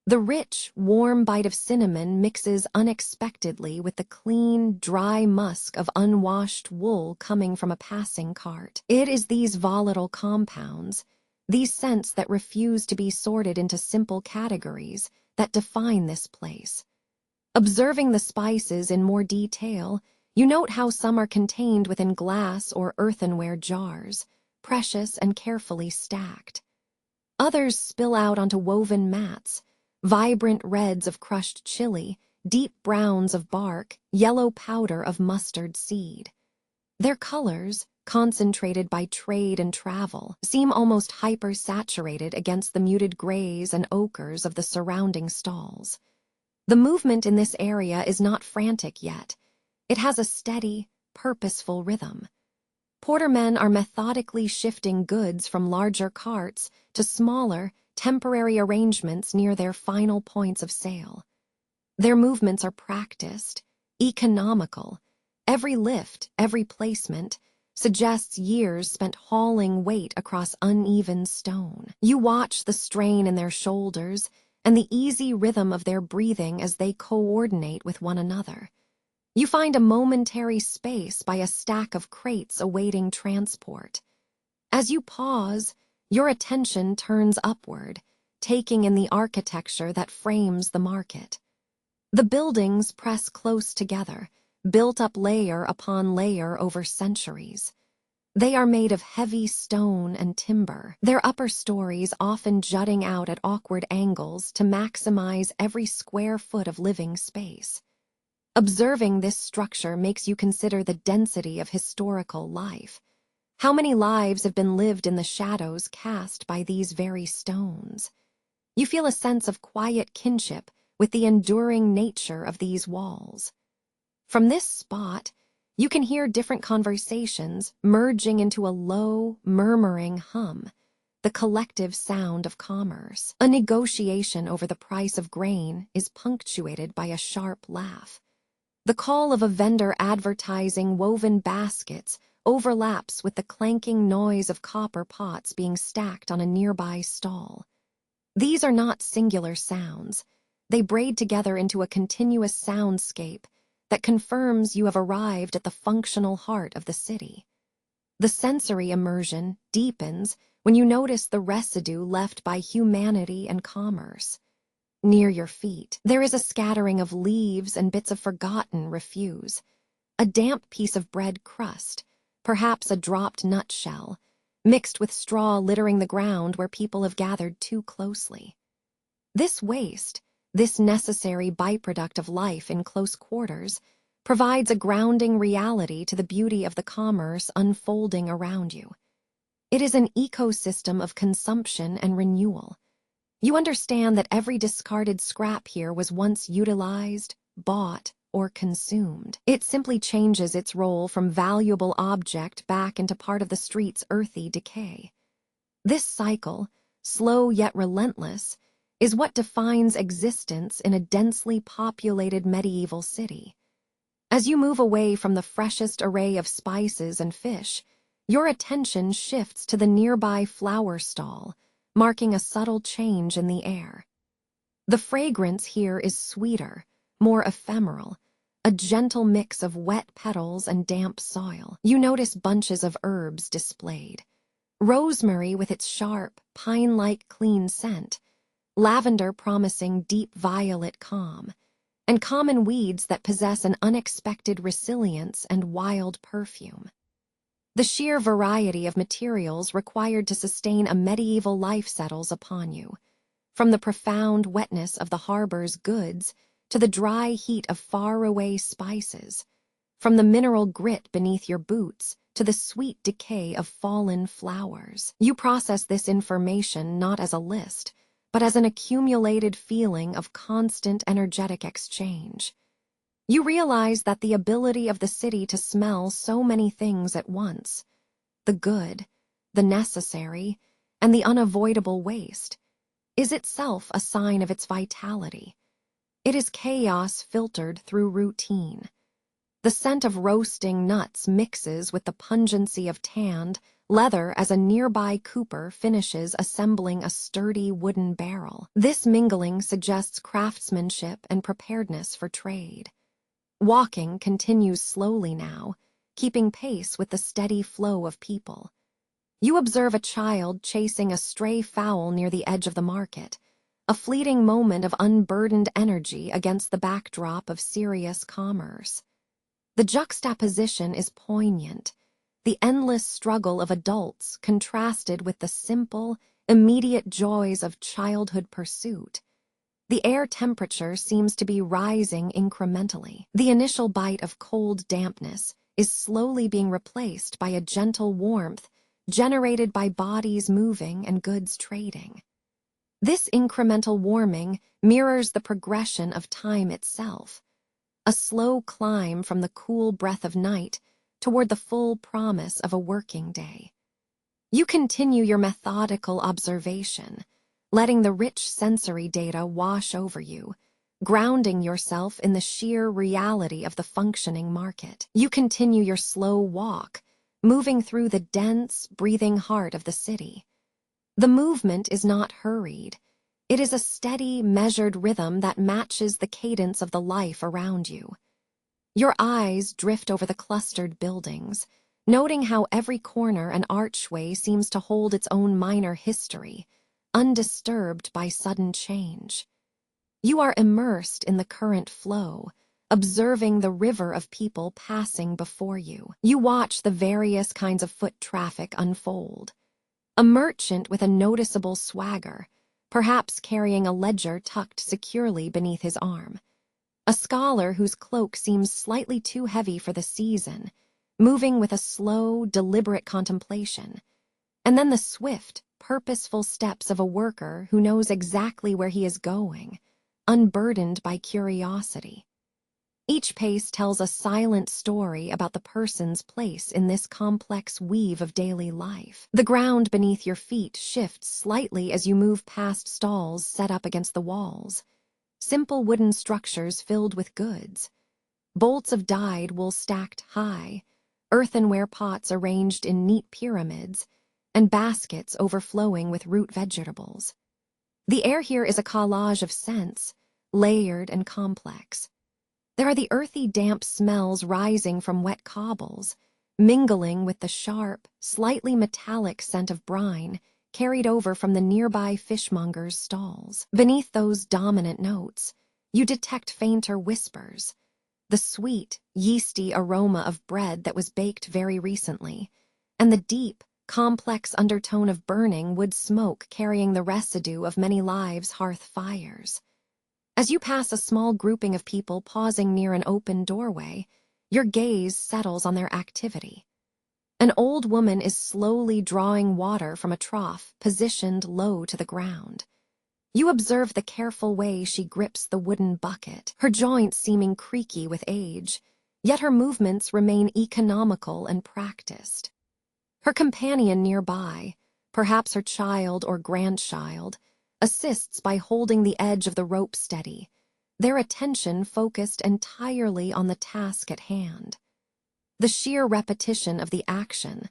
The rich, warm bite of cinnamon mixes unexpectedly with the clean, dry musk of unwashed wool coming from a passing cart. It is these volatile compounds, these scents that refuse to be sorted into simple categories, that define this place. Observing the spices in more detail, you note how some are contained within glass or earthenware jars, precious and carefully stacked. Others spill out onto woven mats, vibrant reds of crushed chili, deep browns of bark, yellow powder of mustard seed. Their colors, concentrated by trade and travel, seem almost hyper-saturated against the muted grays and ochres of the surrounding stalls. The movement in this area is not frantic yet. It has a steady, purposeful rhythm. Portermen are methodically shifting goods from larger carts to smaller, temporary arrangements near their final points of sale. Their movements are practiced, economical. Every lift, every placement, suggests years spent hauling weight across uneven stone. You watch the strain in their shoulders and the easy rhythm of their breathing as they coordinate with one another. You find a momentary space by a stack of crates awaiting transport. As you pause, your attention turns upward, taking in the architecture that frames the market. The buildings press close together, built up layer upon layer over centuries. They are made of heavy stone and timber, their upper stories often jutting out at awkward angles to maximize every square foot of living space. Observing this structure makes you consider the density of historical life. How many lives have been lived in the shadows cast by these very stones? You feel a sense of quiet kinship with the enduring nature of these walls. From this spot, you can hear different conversations merging into a low, murmuring hum, the collective sound of commerce. A negotiation over the price of grain is punctuated by a sharp laugh. The call of a vendor advertising woven baskets overlaps with the clanking noise of copper pots being stacked on a nearby stall. These are not singular sounds. They braid together into a continuous soundscape that confirms you have arrived at the functional heart of the city. The sensory immersion deepens when you notice the residue left by humanity and commerce. Near your feet, there is a scattering of leaves and bits of forgotten refuse. A damp piece of bread crust, perhaps a dropped nutshell, mixed with straw littering the ground where people have gathered too closely. This waste, this necessary byproduct of life in close quarters, provides a grounding reality to the beauty of the commerce unfolding around you. It is an ecosystem of consumption and renewal. You understand that every discarded scrap here was once utilized, bought, or consumed. It simply changes its role from valuable object back into part of the street's earthy decay. This cycle, slow yet relentless, is what defines existence in a densely populated medieval city. As you move away from the freshest array of spices and fish, your attention shifts to the nearby flower stall, marking a subtle change in the air. The fragrance here is sweeter, more ephemeral, a gentle mix of wet petals and damp soil. You notice bunches of herbs displayed. Rosemary with its sharp, pine-like clean scent, lavender promising deep violet calm, and common weeds that possess an unexpected resilience and wild perfume. The sheer variety of materials required to sustain a medieval life settles upon you, from the profound wetness of the harbor's goods to the dry heat of faraway spices, from the mineral grit beneath your boots to the sweet decay of fallen flowers. You process this information not as a list, but as an accumulated feeling of constant energetic exchange. You realize that the ability of the city to smell so many things at once, the good, the necessary, and the unavoidable waste, is itself a sign of its vitality. It is chaos filtered through routine. The scent of roasting nuts mixes with the pungency of tanned leather as a nearby cooper finishes assembling a sturdy wooden barrel. This mingling suggests craftsmanship and preparedness for trade. Walking continues slowly now, keeping pace with the steady flow of people. You observe a child chasing a stray fowl near the edge of the market, a fleeting moment of unburdened energy against the backdrop of serious commerce. The juxtaposition is poignant, the endless struggle of adults contrasted with the simple, immediate joys of childhood pursuit. The air temperature seems to be rising incrementally. The initial bite of cold dampness is slowly being replaced by a gentle warmth generated by bodies moving and goods trading. This incremental warming mirrors the progression of time itself, a slow climb from the cool breath of night toward the full promise of a working day. You continue your methodical observation, letting the rich sensory data wash over you, grounding yourself in the sheer reality of the functioning market. You continue your slow walk, moving through the dense, breathing heart of the city. The movement is not hurried. It is a steady, measured rhythm that matches the cadence of the life around you. Your eyes drift over the clustered buildings, noting how every corner and archway seems to hold its own minor history, undisturbed by sudden change. You are immersed in the current flow, observing the river of people passing before you. You watch the various kinds of foot traffic unfold. A merchant with a noticeable swagger, perhaps carrying a ledger tucked securely beneath his arm. A scholar whose cloak seems slightly too heavy for the season, moving with a slow, deliberate contemplation. And then the swift, purposeful steps of a worker who knows exactly where he is going, unburdened by curiosity. Each pace tells a silent story about the person's place in this complex weave of daily life. The ground beneath your feet shifts slightly as you move past stalls set up against the walls. Simple wooden structures filled with goods. Bolts of dyed wool stacked high, earthenware pots arranged in neat pyramids, and baskets overflowing with root vegetables. The air here is a collage of scents, layered and complex. There are the earthy, damp smells rising from wet cobbles, mingling with the sharp, slightly metallic scent of brine carried over from the nearby fishmongers' stalls. Beneath those dominant notes, you detect fainter whispers, the sweet, yeasty aroma of bread that was baked very recently, and the deep, complex undertone of burning wood smoke carrying the residue of many lives' hearth fires. As you pass a small grouping of people pausing near an open doorway, your gaze settles on their activity. An old woman is slowly drawing water from a trough positioned low to the ground. You observe the careful way she grips the wooden bucket, her joints seeming creaky with age, yet her movements remain economical and practiced. Her companion nearby, perhaps her child or grandchild, assists by holding the edge of the rope steady, their attention focused entirely on the task at hand. The sheer repetition of the action,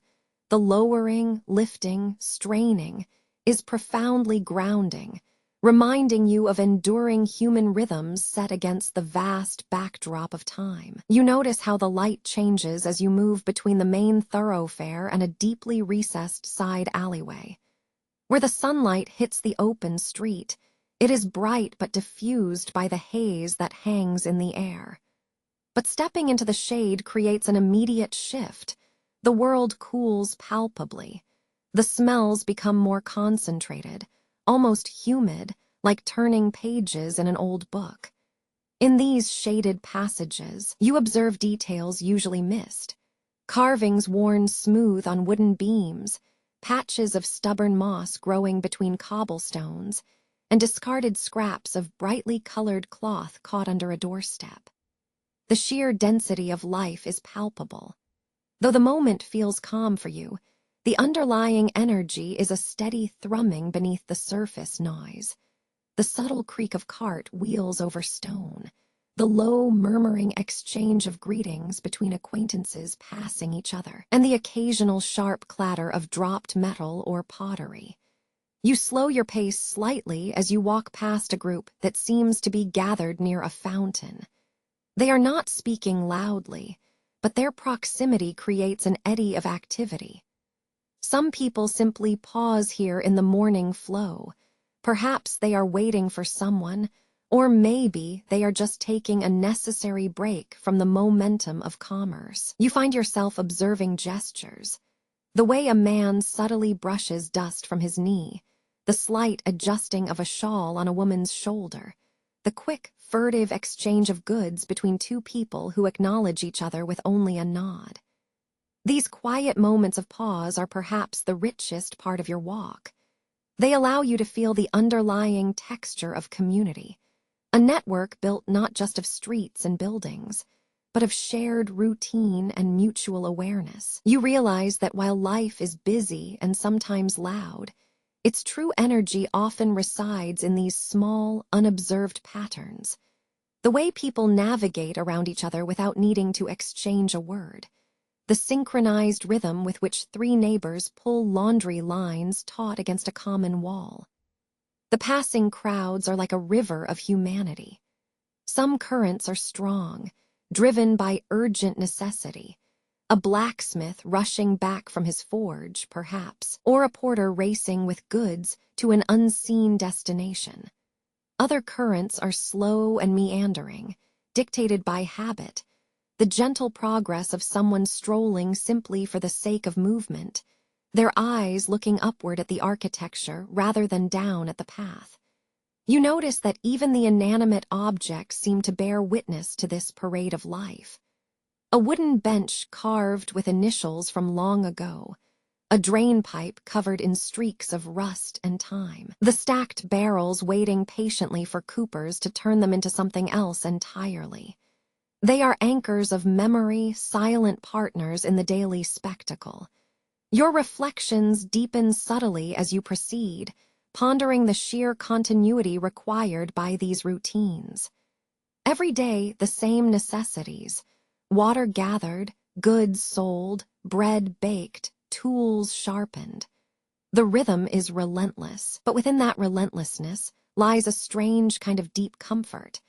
the lowering, lifting, straining, is profoundly grounding, reminding you of enduring human rhythms set against the vast backdrop of time. You notice how the light changes as you move between the main thoroughfare and a deeply recessed side alleyway. Where the sunlight hits the open street, it is bright but diffused by the haze that hangs in the air. But stepping into the shade creates an immediate shift. The world cools palpably. The smells become more concentrated, almost humid, like turning pages in an old book. In these shaded passages, you observe details usually missed. Carvings worn smooth on wooden beams, patches of stubborn moss growing between cobblestones, and discarded scraps of brightly colored cloth caught under a doorstep. The sheer density of life is palpable. Though the moment feels calm for you, the underlying energy is a steady thrumming beneath the surface noise. The subtle creak of cart wheels over stone, the low, murmuring exchange of greetings between acquaintances passing each other, and the occasional sharp clatter of dropped metal or pottery. You slow your pace slightly as you walk past a group that seems to be gathered near a fountain. They are not speaking loudly, but their proximity creates an eddy of activity. Some people simply pause here in the morning flow. Perhaps they are waiting for someone, or maybe they are just taking a necessary break from the momentum of commerce. You find yourself observing gestures. The way a man subtly brushes dust from his knee, the slight adjusting of a shawl on a woman's shoulder, the quick, furtive exchange of goods between two people who acknowledge each other with only a nod. These quiet moments of pause are perhaps the richest part of your walk. They allow you to feel the underlying texture of community, a network built not just of streets and buildings, but of shared routine and mutual awareness. You realize that while life is busy and sometimes loud, its true energy often resides in these small, unobserved patterns. The way people navigate around each other without needing to exchange a word. The synchronized rhythm with which three neighbors pull laundry lines taut against a common wall. The passing crowds are like a river of humanity. Some currents are strong, driven by urgent necessity. A blacksmith rushing back from his forge, perhaps, or a porter racing with goods to an unseen destination. Other currents are slow and meandering, dictated by habit, the gentle progress of someone strolling simply for the sake of movement, their eyes looking upward at the architecture rather than down at the path. You notice that even the inanimate objects seem to bear witness to this parade of life. A wooden bench carved with initials from long ago, a drain pipe covered in streaks of rust and time, the stacked barrels waiting patiently for coopers to turn them into something else entirely. They are anchors of memory, silent partners in the daily spectacle. Your reflections deepen subtly as you proceed, pondering the sheer continuity required by these routines. Every day, the same necessities: water gathered, goods sold, bread baked, tools sharpened. The rhythm is relentless, but within that relentlessness lies a strange kind of deep comfort,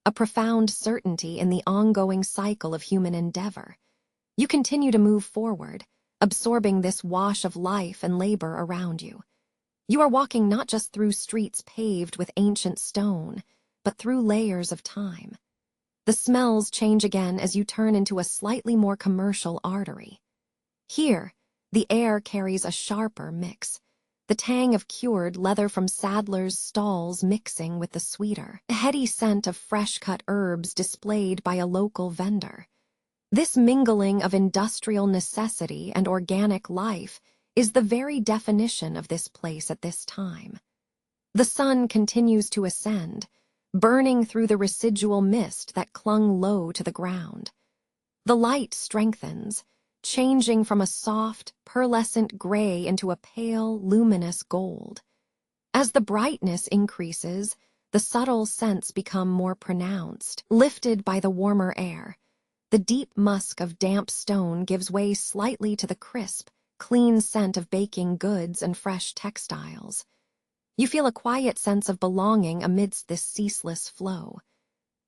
a profound certainty in the ongoing cycle of human endeavor. You continue to move forward, absorbing this wash of life and labor around you. You are walking not just through streets paved with ancient stone, but through layers of time. The smells change again as you turn into a slightly more commercial artery. Here, the air carries a sharper mix, the tang of cured leather from saddlers' stalls mixing with the sweeter, heady scent of fresh-cut herbs displayed by a local vendor. This mingling of industrial necessity and organic life is the very definition of this place at this time. The sun continues to ascend, burning through the residual mist that clung low to the ground. The light strengthens, changing from a soft, pearlescent gray into a pale, luminous gold. As the brightness increases, the subtle scents become more pronounced, lifted by the warmer air. The deep musk of damp stone gives way slightly to the crisp, clean scent of baking goods and fresh textiles. You feel a quiet sense of belonging amidst this ceaseless flow.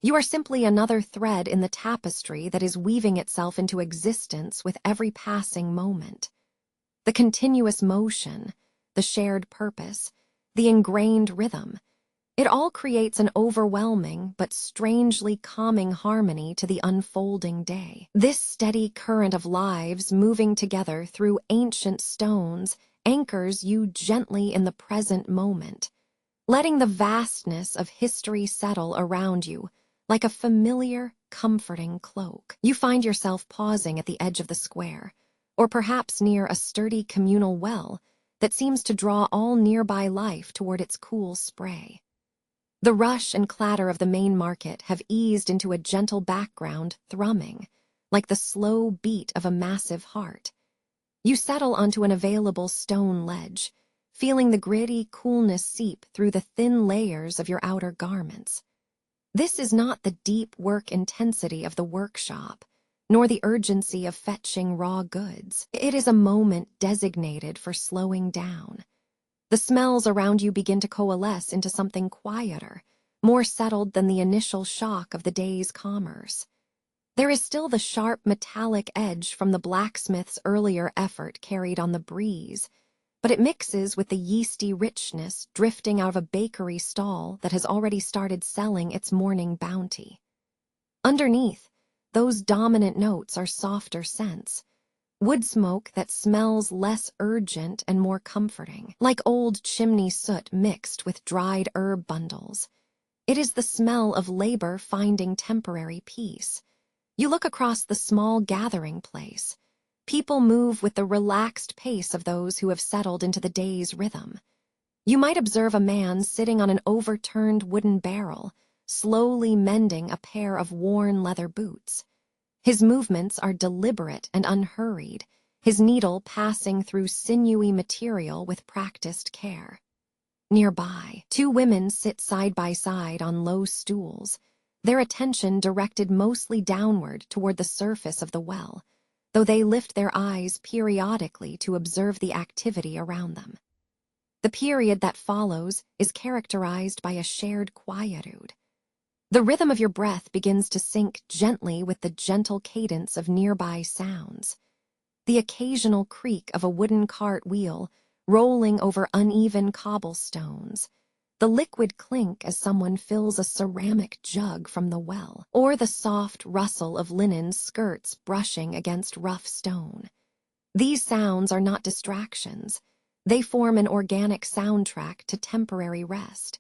You are simply another thread in the tapestry that is weaving itself into existence with every passing moment. The continuous motion, the shared purpose, the ingrained rhythm, it all creates an overwhelming but strangely calming harmony to the unfolding day. This steady current of lives moving together through ancient stones anchors you gently in the present moment, letting the vastness of history settle around you like a familiar, comforting cloak. You find yourself pausing at the edge of the square, or perhaps near a sturdy communal well that seems to draw all nearby life toward its cool spray. The rush and clatter of the main market have eased into a gentle background thrumming, like the slow beat of a massive heart. You settle onto an available stone ledge, feeling the gritty coolness seep through the thin layers of your outer garments. This is not the deep work intensity of the workshop, nor the urgency of fetching raw goods. It is a moment designated for slowing down. The smells around you begin to coalesce into something quieter, more settled than the initial shock of the day's commerce. There is still the sharp metallic edge from the blacksmith's earlier effort carried on the breeze, but it mixes with the yeasty richness drifting out of a bakery stall that has already started selling its morning bounty. Underneath, those dominant notes are softer scents, woodsmoke that smells less urgent and more comforting, like old chimney soot mixed with dried herb bundles. It is the smell of labor finding temporary peace. You look across the small gathering place. People move with the relaxed pace of those who have settled into the day's rhythm. You might observe a man sitting on an overturned wooden barrel, slowly mending a pair of worn leather boots. His movements are deliberate and unhurried, his needle passing through sinewy material with practiced care. Nearby, two women sit side by side on low stools, their attention directed mostly downward toward the surface of the well, though they lift their eyes periodically to observe the activity around them. The period that follows is characterized by a shared quietude. The rhythm of your breath begins to sync gently with the gentle cadence of nearby sounds. The occasional creak of a wooden cart wheel rolling over uneven cobblestones, the liquid clink as someone fills a ceramic jug from the well, or the soft rustle of linen skirts brushing against rough stone. These sounds are not distractions. They form an organic soundtrack to temporary rest.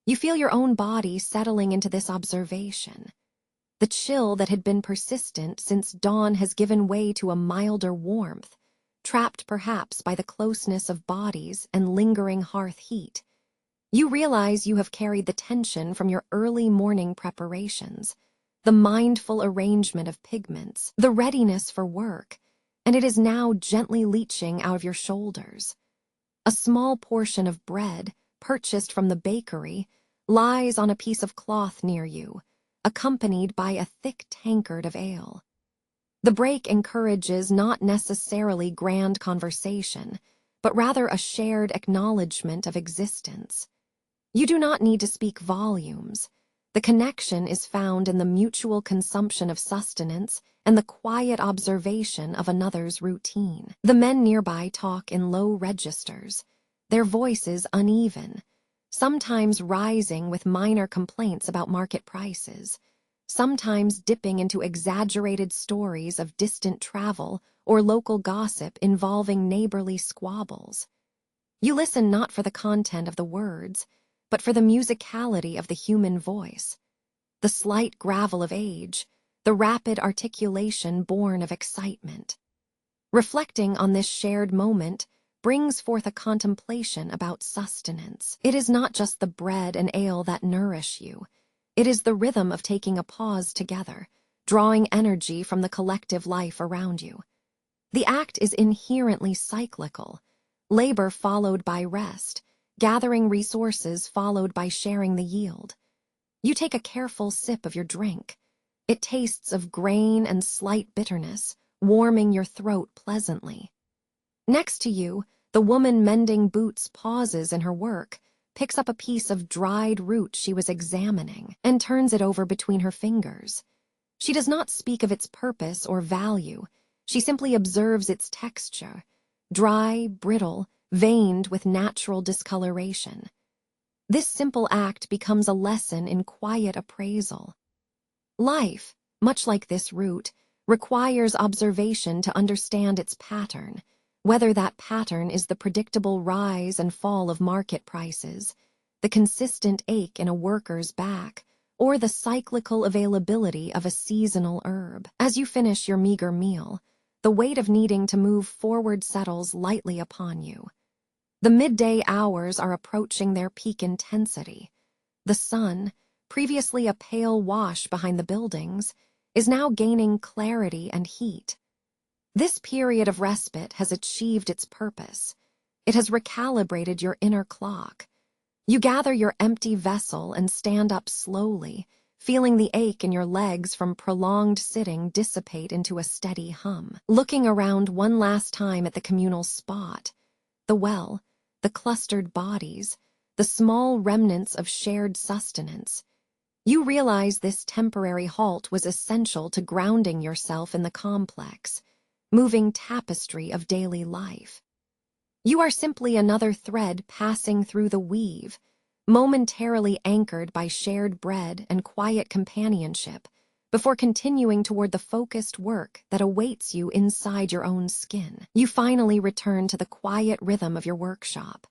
You feel your own body settling into this observation. The chill that had been persistent since dawn has given way to a milder warmth, trapped perhaps by the closeness of bodies and lingering hearth heat. You realize you have carried the tension from your early morning preparations, the mindful arrangement of pigments, the readiness for work, and it is now gently leaching out of your shoulders. A small portion of bread, purchased from the bakery, lies on a piece of cloth near you, accompanied by a thick tankard of ale. The break encourages not necessarily grand conversation, but rather a shared acknowledgement of existence. You do not need to speak volumes. The connection is found in the mutual consumption of sustenance and the quiet observation of another's routine. The men nearby talk in low registers, their voices uneven, sometimes rising with minor complaints about market prices, sometimes dipping into exaggerated stories of distant travel or local gossip involving neighborly squabbles. You listen not for the content of the words, but for the musicality of the human voice, the slight gravel of age, the rapid articulation born of excitement. Reflecting on this shared moment brings forth a contemplation about sustenance. It is not just the bread and ale that nourish you. It is the rhythm of taking a pause together, drawing energy from the collective life around you. The act is inherently cyclical, labor followed by rest, gathering resources followed by sharing the yield. You take a careful sip of your drink. It tastes of grain and slight bitterness, warming your throat pleasantly. Next to you, the woman mending boots pauses in her work, picks up a piece of dried root she was examining, and turns it over between her fingers. She does not speak of its purpose or value. She simply observes its texture, dry, brittle, veined with natural discoloration. This simple act becomes a lesson in quiet appraisal. Life, much like this root, requires observation to understand its pattern, whether that pattern is the predictable rise and fall of market prices, the consistent ache in a worker's back, or the cyclical availability of a seasonal herb. As you finish your meager meal, the weight of needing to move forward settles lightly upon you. The midday hours are approaching their peak intensity. The sun, previously a pale wash behind the buildings, is now gaining clarity and heat. This period of respite has achieved its purpose. It has recalibrated your inner clock. You gather your empty vessel and stand up slowly, feeling the ache in your legs from prolonged sitting dissipate into a steady hum. Looking around one last time at the communal spot, the well, the clustered bodies, the small remnants of shared sustenance, you realize this temporary halt was essential to grounding yourself in the complex, moving tapestry of daily life. You are simply another thread passing through the weave, momentarily anchored by shared bread and quiet companionship, before continuing toward the focused work that awaits you inside your own skin. You finally return to the quiet rhythm of your workshop.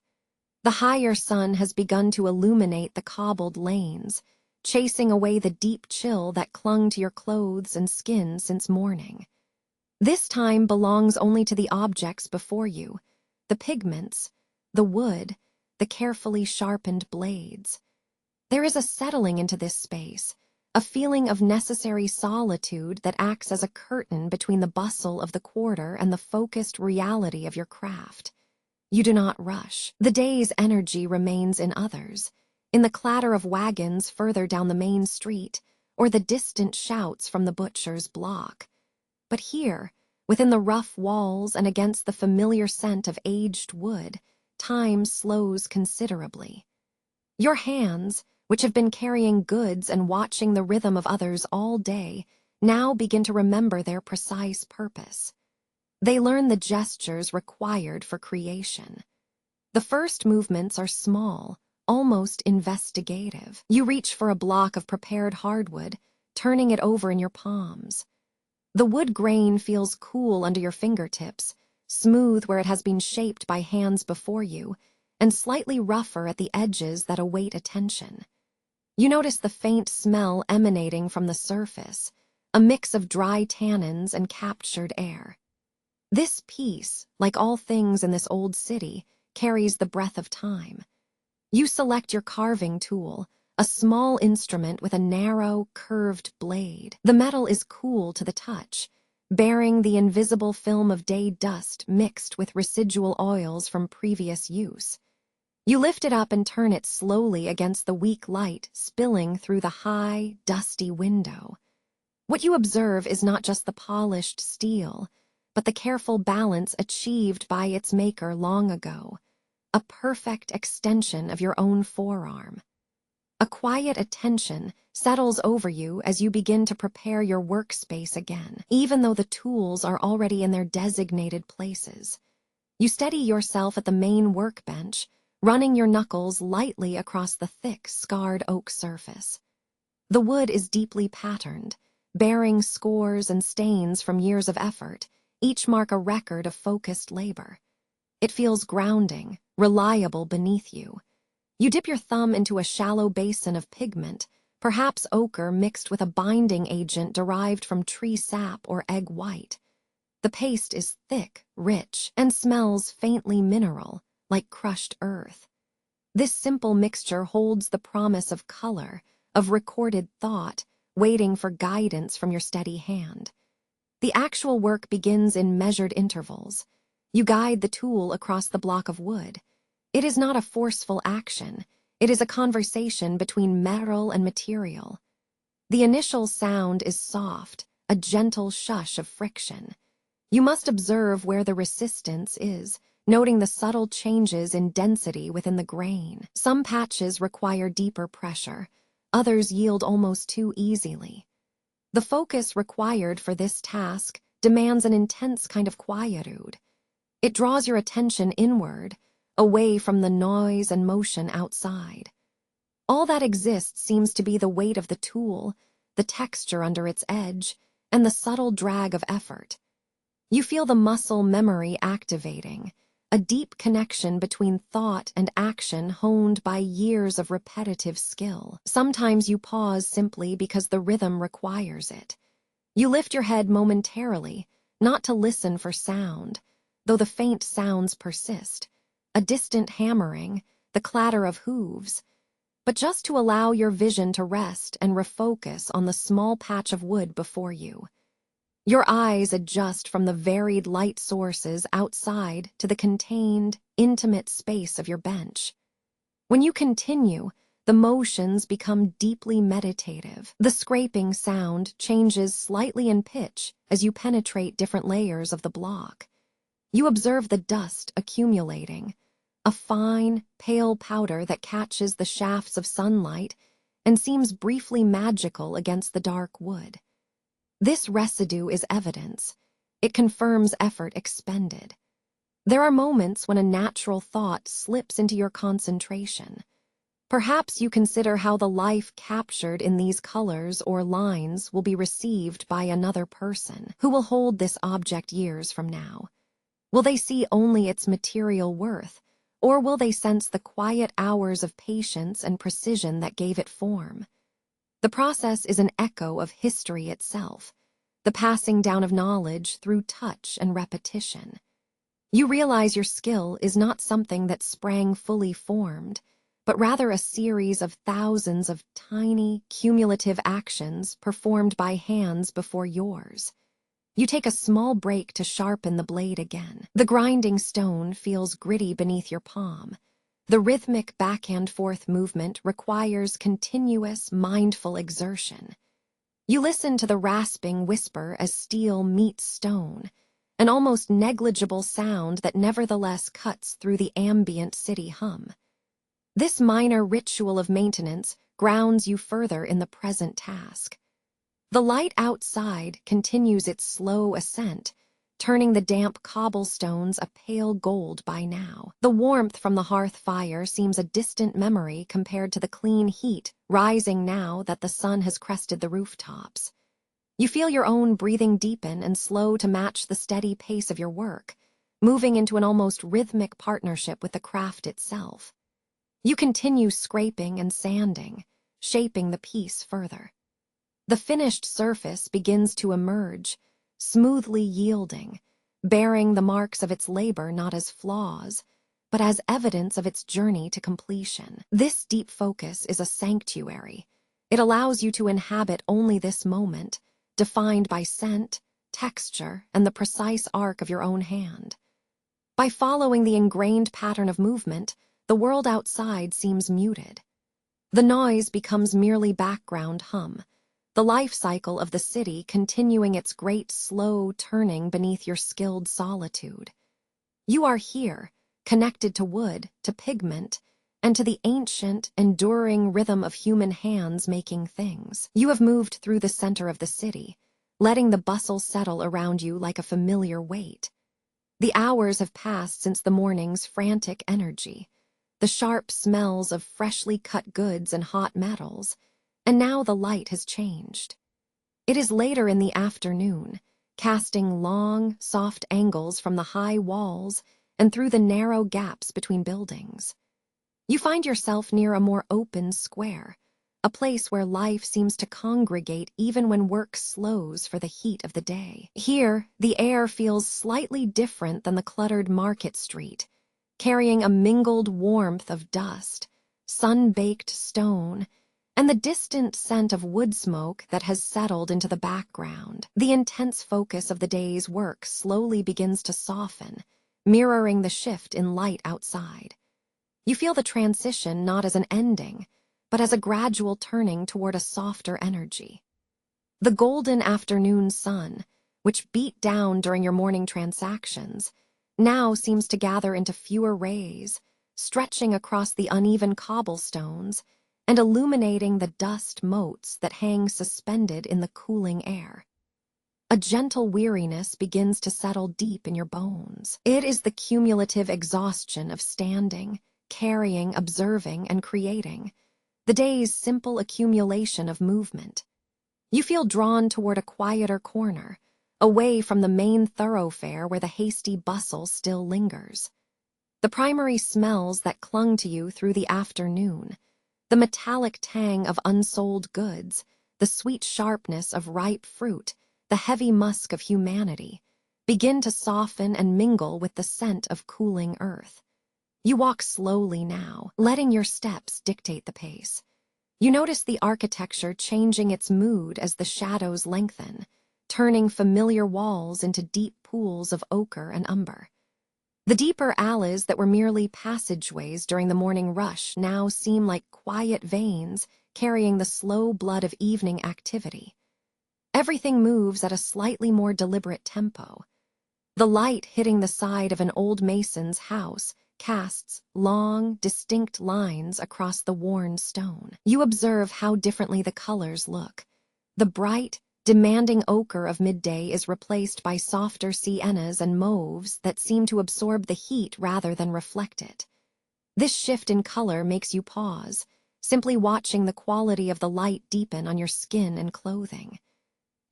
The higher sun has begun to illuminate the cobbled lanes, chasing away the deep chill that clung to your clothes and skin since morning. This time belongs only to the objects before you, the pigments, the wood, the carefully sharpened blades. There is a settling into this space, a feeling of necessary solitude that acts as a curtain between the bustle of the quarter and the focused reality of your craft. You do not rush. The day's energy remains in others, in the clatter of wagons further down the main street, or the distant shouts from the butcher's block. But here, within the rough walls and against the familiar scent of aged wood, time slows considerably. Your hands, which have been carrying goods and watching the rhythm of others all day, now begin to remember their precise purpose. They learn the gestures required for creation. The first movements are small, almost investigative. You reach for a block of prepared hardwood, turning it over in your palms. The wood grain feels cool under your fingertips, smooth where it has been shaped by hands before you, and slightly rougher at the edges that await attention. You notice the faint smell emanating from the surface, a mix of dry tannins and captured air. This piece, like all things in this old city, carries the breath of time. You select your carving tool, a small instrument with a narrow, curved blade. The metal is cool to the touch, bearing the invisible film of day dust mixed with residual oils from previous use. You lift it up and turn it slowly against the weak light spilling through the high, dusty window. What you observe is not just the polished steel, but the careful balance achieved by its maker long ago, a perfect extension of your own forearm. A quiet attention settles over you as you begin to prepare your workspace again, even though the tools are already in their designated places. You steady yourself at the main workbench, running your knuckles lightly across the thick, scarred oak surface. The wood is deeply patterned, bearing scores and stains from years of effort, each mark a record of focused labor. It feels grounding, reliable beneath you. You dip your thumb into a shallow basin of pigment, perhaps ochre mixed with a binding agent derived from tree sap or egg white. The paste is thick, rich, and smells faintly mineral, like crushed earth. This simple mixture holds the promise of color, of recorded thought, waiting for guidance from your steady hand. The actual work begins in measured intervals. You guide the tool across the block of wood. It is not a forceful action. It is a conversation between metal and material. The initial sound is soft, a gentle shush of friction. You must observe where the resistance is, noting the subtle changes in density within the grain. Some patches require deeper pressure, others yield almost too easily. The focus required for this task demands an intense kind of quietude. It draws your attention inward, away from the noise and motion outside. All that exists seems to be the weight of the tool, the texture under its edge, and the subtle drag of effort. You feel the muscle memory activating, a deep connection between thought and action honed by years of repetitive skill. Sometimes you pause simply because the rhythm requires it. You lift your head momentarily, not to listen for sound, though the faint sounds persist, a distant hammering, the clatter of hooves, but just to allow your vision to rest and refocus on the small patch of wood before you. Your eyes adjust from the varied light sources outside to the contained, intimate space of your bench. When you continue, the motions become deeply meditative. The scraping sound changes slightly in pitch as you penetrate different layers of the block. You observe the dust accumulating, a fine, pale powder that catches the shafts of sunlight and seems briefly magical against the dark wood. This residue is evidence. It confirms effort expended. There are moments when a natural thought slips into your concentration. Perhaps you consider how the life captured in these colors or lines will be received by another person who will hold this object years from now. Will they see only its material worth, or will they sense the quiet hours of patience and precision that gave it form? The process is an echo of history itself, the passing down of knowledge through touch and repetition. You realize your skill is not something that sprang fully formed, but rather a series of thousands of tiny, cumulative actions performed by hands before yours. You take a small break to sharpen the blade again. The grinding stone feels gritty beneath your palm. The rhythmic back-and-forth movement requires continuous, mindful exertion. You listen to the rasping whisper as steel meets stone, an almost negligible sound that nevertheless cuts through the ambient city hum. This minor ritual of maintenance grounds you further in the present task. The light outside continues its slow ascent, turning the damp cobblestones a pale gold by now. The warmth from the hearth fire seems a distant memory compared to the clean heat rising now that the sun has crested the rooftops. You feel your own breathing deepen and slow to match the steady pace of your work, moving into an almost rhythmic partnership with the craft itself. You continue scraping and sanding, shaping the piece further. The finished surface begins to emerge, smoothly yielding, bearing the marks of its labor not as flaws, but as evidence of its journey to completion. This deep focus is a sanctuary. It allows you to inhabit only this moment, defined by scent, texture, and the precise arc of your own hand. By following the ingrained pattern of movement, the world outside seems muted. The noise becomes merely background hum, the life cycle of the city continuing its great slow turning beneath your skilled solitude. You are here, connected to wood, to pigment, and to the ancient, enduring rhythm of human hands making things. You have moved through the center of the city, letting the bustle settle around you like a familiar weight. The hours have passed since the morning's frantic energy, the sharp smells of freshly cut goods and hot metals, and now the light has changed. It is later in the afternoon, casting long, soft angles from the high walls and through the narrow gaps between buildings. You find yourself near a more open square, a place where life seems to congregate even when work slows for the heat of the day. Here, the air feels slightly different than the cluttered market street, carrying a mingled warmth of dust, sun-baked stone, and the distant scent of wood smoke that has settled into the background. The intense focus of the day's work slowly begins to soften, mirroring the shift in light outside. You feel the transition not as an ending, but as a gradual turning toward a softer energy. The golden afternoon sun, which beat down during your morning transactions, now seems to gather into fewer rays, stretching across the uneven cobblestones and illuminating the dust motes that hang suspended in the cooling air. A gentle weariness begins to settle deep in your bones. It is the cumulative exhaustion of standing, carrying, observing, and creating, the day's simple accumulation of movement. You feel drawn toward a quieter corner, away from the main thoroughfare where the hasty bustle still lingers. The primary smells that clung to you through the afternoon, the metallic tang of unsold goods, the sweet sharpness of ripe fruit, the heavy musk of humanity, begin to soften and mingle with the scent of cooling earth. You walk slowly now, letting your steps dictate the pace. You notice the architecture changing its mood as the shadows lengthen, turning familiar walls into deep pools of ochre and umber. The deeper alleys that were merely passageways during the morning rush now seem like quiet veins carrying the slow blood of evening activity. Everything moves at a slightly more deliberate tempo. The light hitting the side of an old mason's house casts long, distinct lines across the worn stone. You observe how differently the colors look. The bright, demanding ochre of midday is replaced by softer siennas and mauves that seem to absorb the heat rather than reflect it. This shift in color makes you pause, simply watching the quality of the light deepen on your skin and clothing.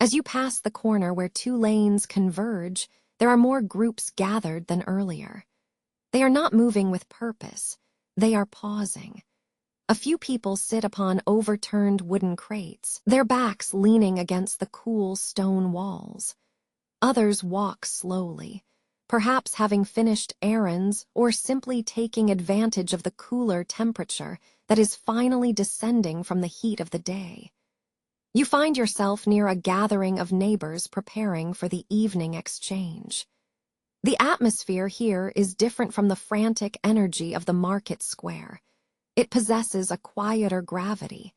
As you pass the corner where two lanes converge, there are more groups gathered than earlier. They are not moving with purpose, they are pausing. A few people sit upon overturned wooden crates, their backs leaning against the cool stone walls. Others walk slowly, perhaps having finished errands or simply taking advantage of the cooler temperature that is finally descending from the heat of the day. You find yourself near a gathering of neighbors preparing for the evening exchange. The atmosphere here is different from the frantic energy of the market square. It possesses a quieter gravity,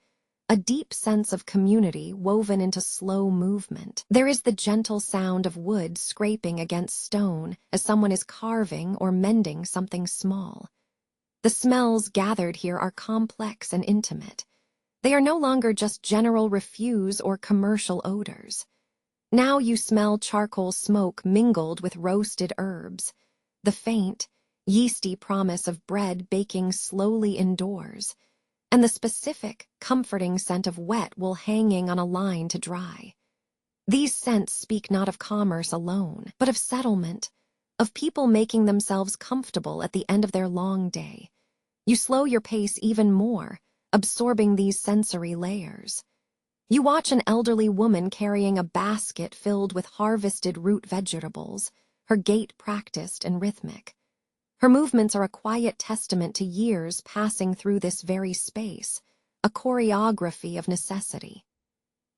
a deep sense of community woven into slow movement. There is the gentle sound of wood scraping against stone as someone is carving or mending something small. The smells gathered here are complex and intimate. They are no longer just general refuse or commercial odors. Now you smell charcoal smoke mingled with roasted herbs, the faint, yeasty promise of bread baking slowly indoors, and the specific, comforting scent of wet wool hanging on a line to dry. These scents speak not of commerce alone, but of settlement, of people making themselves comfortable at the end of their long day. You slow your pace even more, absorbing these sensory layers. You watch an elderly woman carrying a basket filled with harvested root vegetables, her gait practiced and rhythmic. Her movements are a quiet testament to years passing through this very space, a choreography of necessity.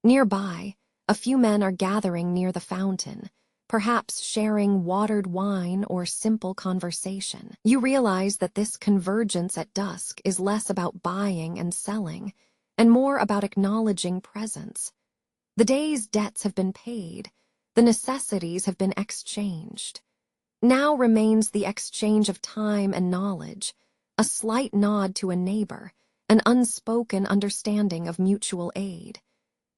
Nearby, a few men are gathering near the fountain, perhaps sharing watered wine or simple conversation. You realize that this convergence at dusk is less about buying and selling, and more about acknowledging presence. The day's debts have been paid, the necessities have been exchanged. Now remains the exchange of time and knowledge, a slight nod to a neighbor, an unspoken understanding of mutual aid.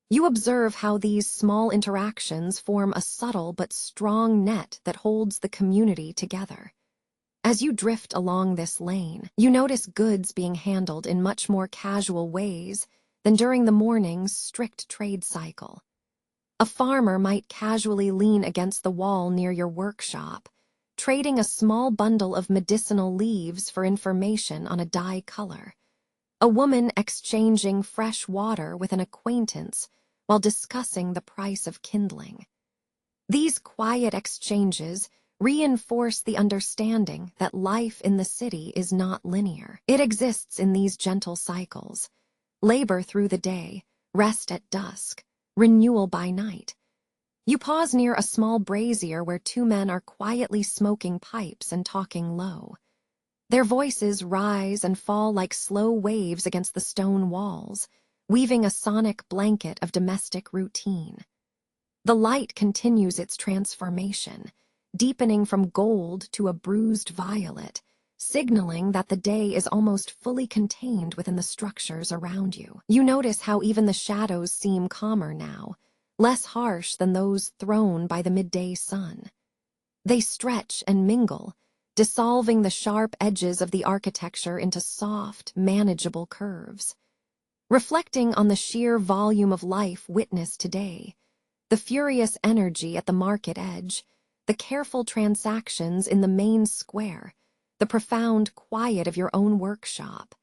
You observe how these small interactions form a subtle but strong net that holds the community together. As you drift along this lane, you notice goods being handled in much more casual ways than during the morning's strict trade cycle. A farmer might casually lean against the wall near your workshop, trading a small bundle of medicinal leaves for information on a dye color. A woman exchanging fresh water with an acquaintance while discussing the price of kindling. These quiet exchanges reinforce the understanding that life in the city is not linear. It exists in these gentle cycles: labor through the day, rest at dusk, renewal by night. You pause near a small brazier where two men are quietly smoking pipes and talking low. Their voices rise and fall like slow waves against the stone walls, weaving a sonic blanket of domestic routine. The light continues its transformation, deepening from gold to a bruised violet, signaling that the day is almost fully contained within the structures around you. You notice how even the shadows seem calmer now, less harsh than those thrown by the midday sun. They stretch and mingle, dissolving the sharp edges of the architecture into soft, manageable curves. Reflecting on the sheer volume of life witnessed today, the furious energy at the market edge, the careful transactions in the main square, the profound quiet of your own workshop,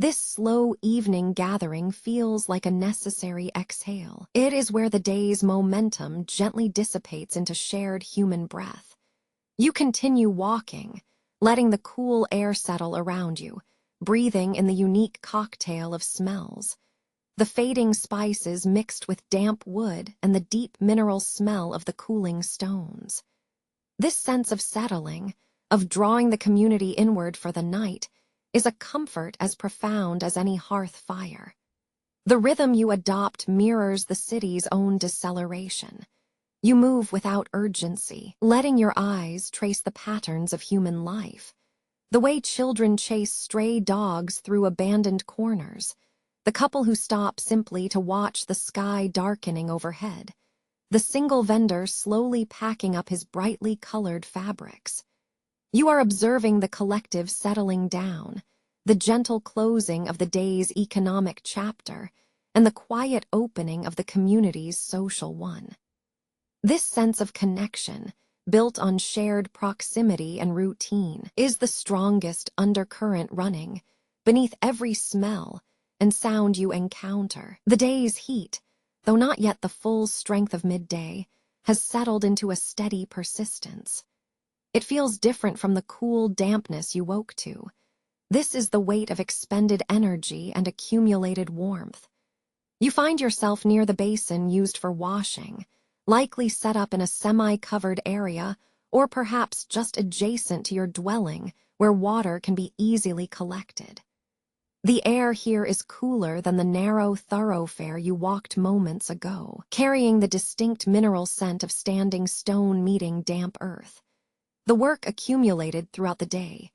this slow evening gathering feels like a necessary exhale. It is where the day's momentum gently dissipates into shared human breath. You continue walking, letting the cool air settle around you, breathing in the unique cocktail of smells. The fading spices mixed with damp wood and the deep mineral smell of the cooling stones. This sense of settling, of drawing the community inward for the night, is a comfort as profound as any hearth fire. The rhythm you adopt mirrors the city's own deceleration. You move without urgency, letting your eyes trace the patterns of human life. The way children chase stray dogs through abandoned corners, the couple who stop simply to watch the sky darkening overhead, the single vendor slowly packing up his brightly colored fabrics. You are observing the collective settling down, the gentle closing of the day's economic chapter, and the quiet opening of the community's social one. This sense of connection, built on shared proximity and routine, is the strongest undercurrent running beneath every smell and sound you encounter. The day's heat, though not yet the full strength of midday, has settled into a steady persistence. It feels different from the cool dampness you woke to. This is the weight of expended energy and accumulated warmth. You find yourself near the basin used for washing, likely set up in a semi-covered area or perhaps just adjacent to your dwelling where water can be easily collected. The air here is cooler than the narrow thoroughfare you walked moments ago, carrying the distinct mineral scent of standing stone meeting damp earth. The work accumulated throughout the day,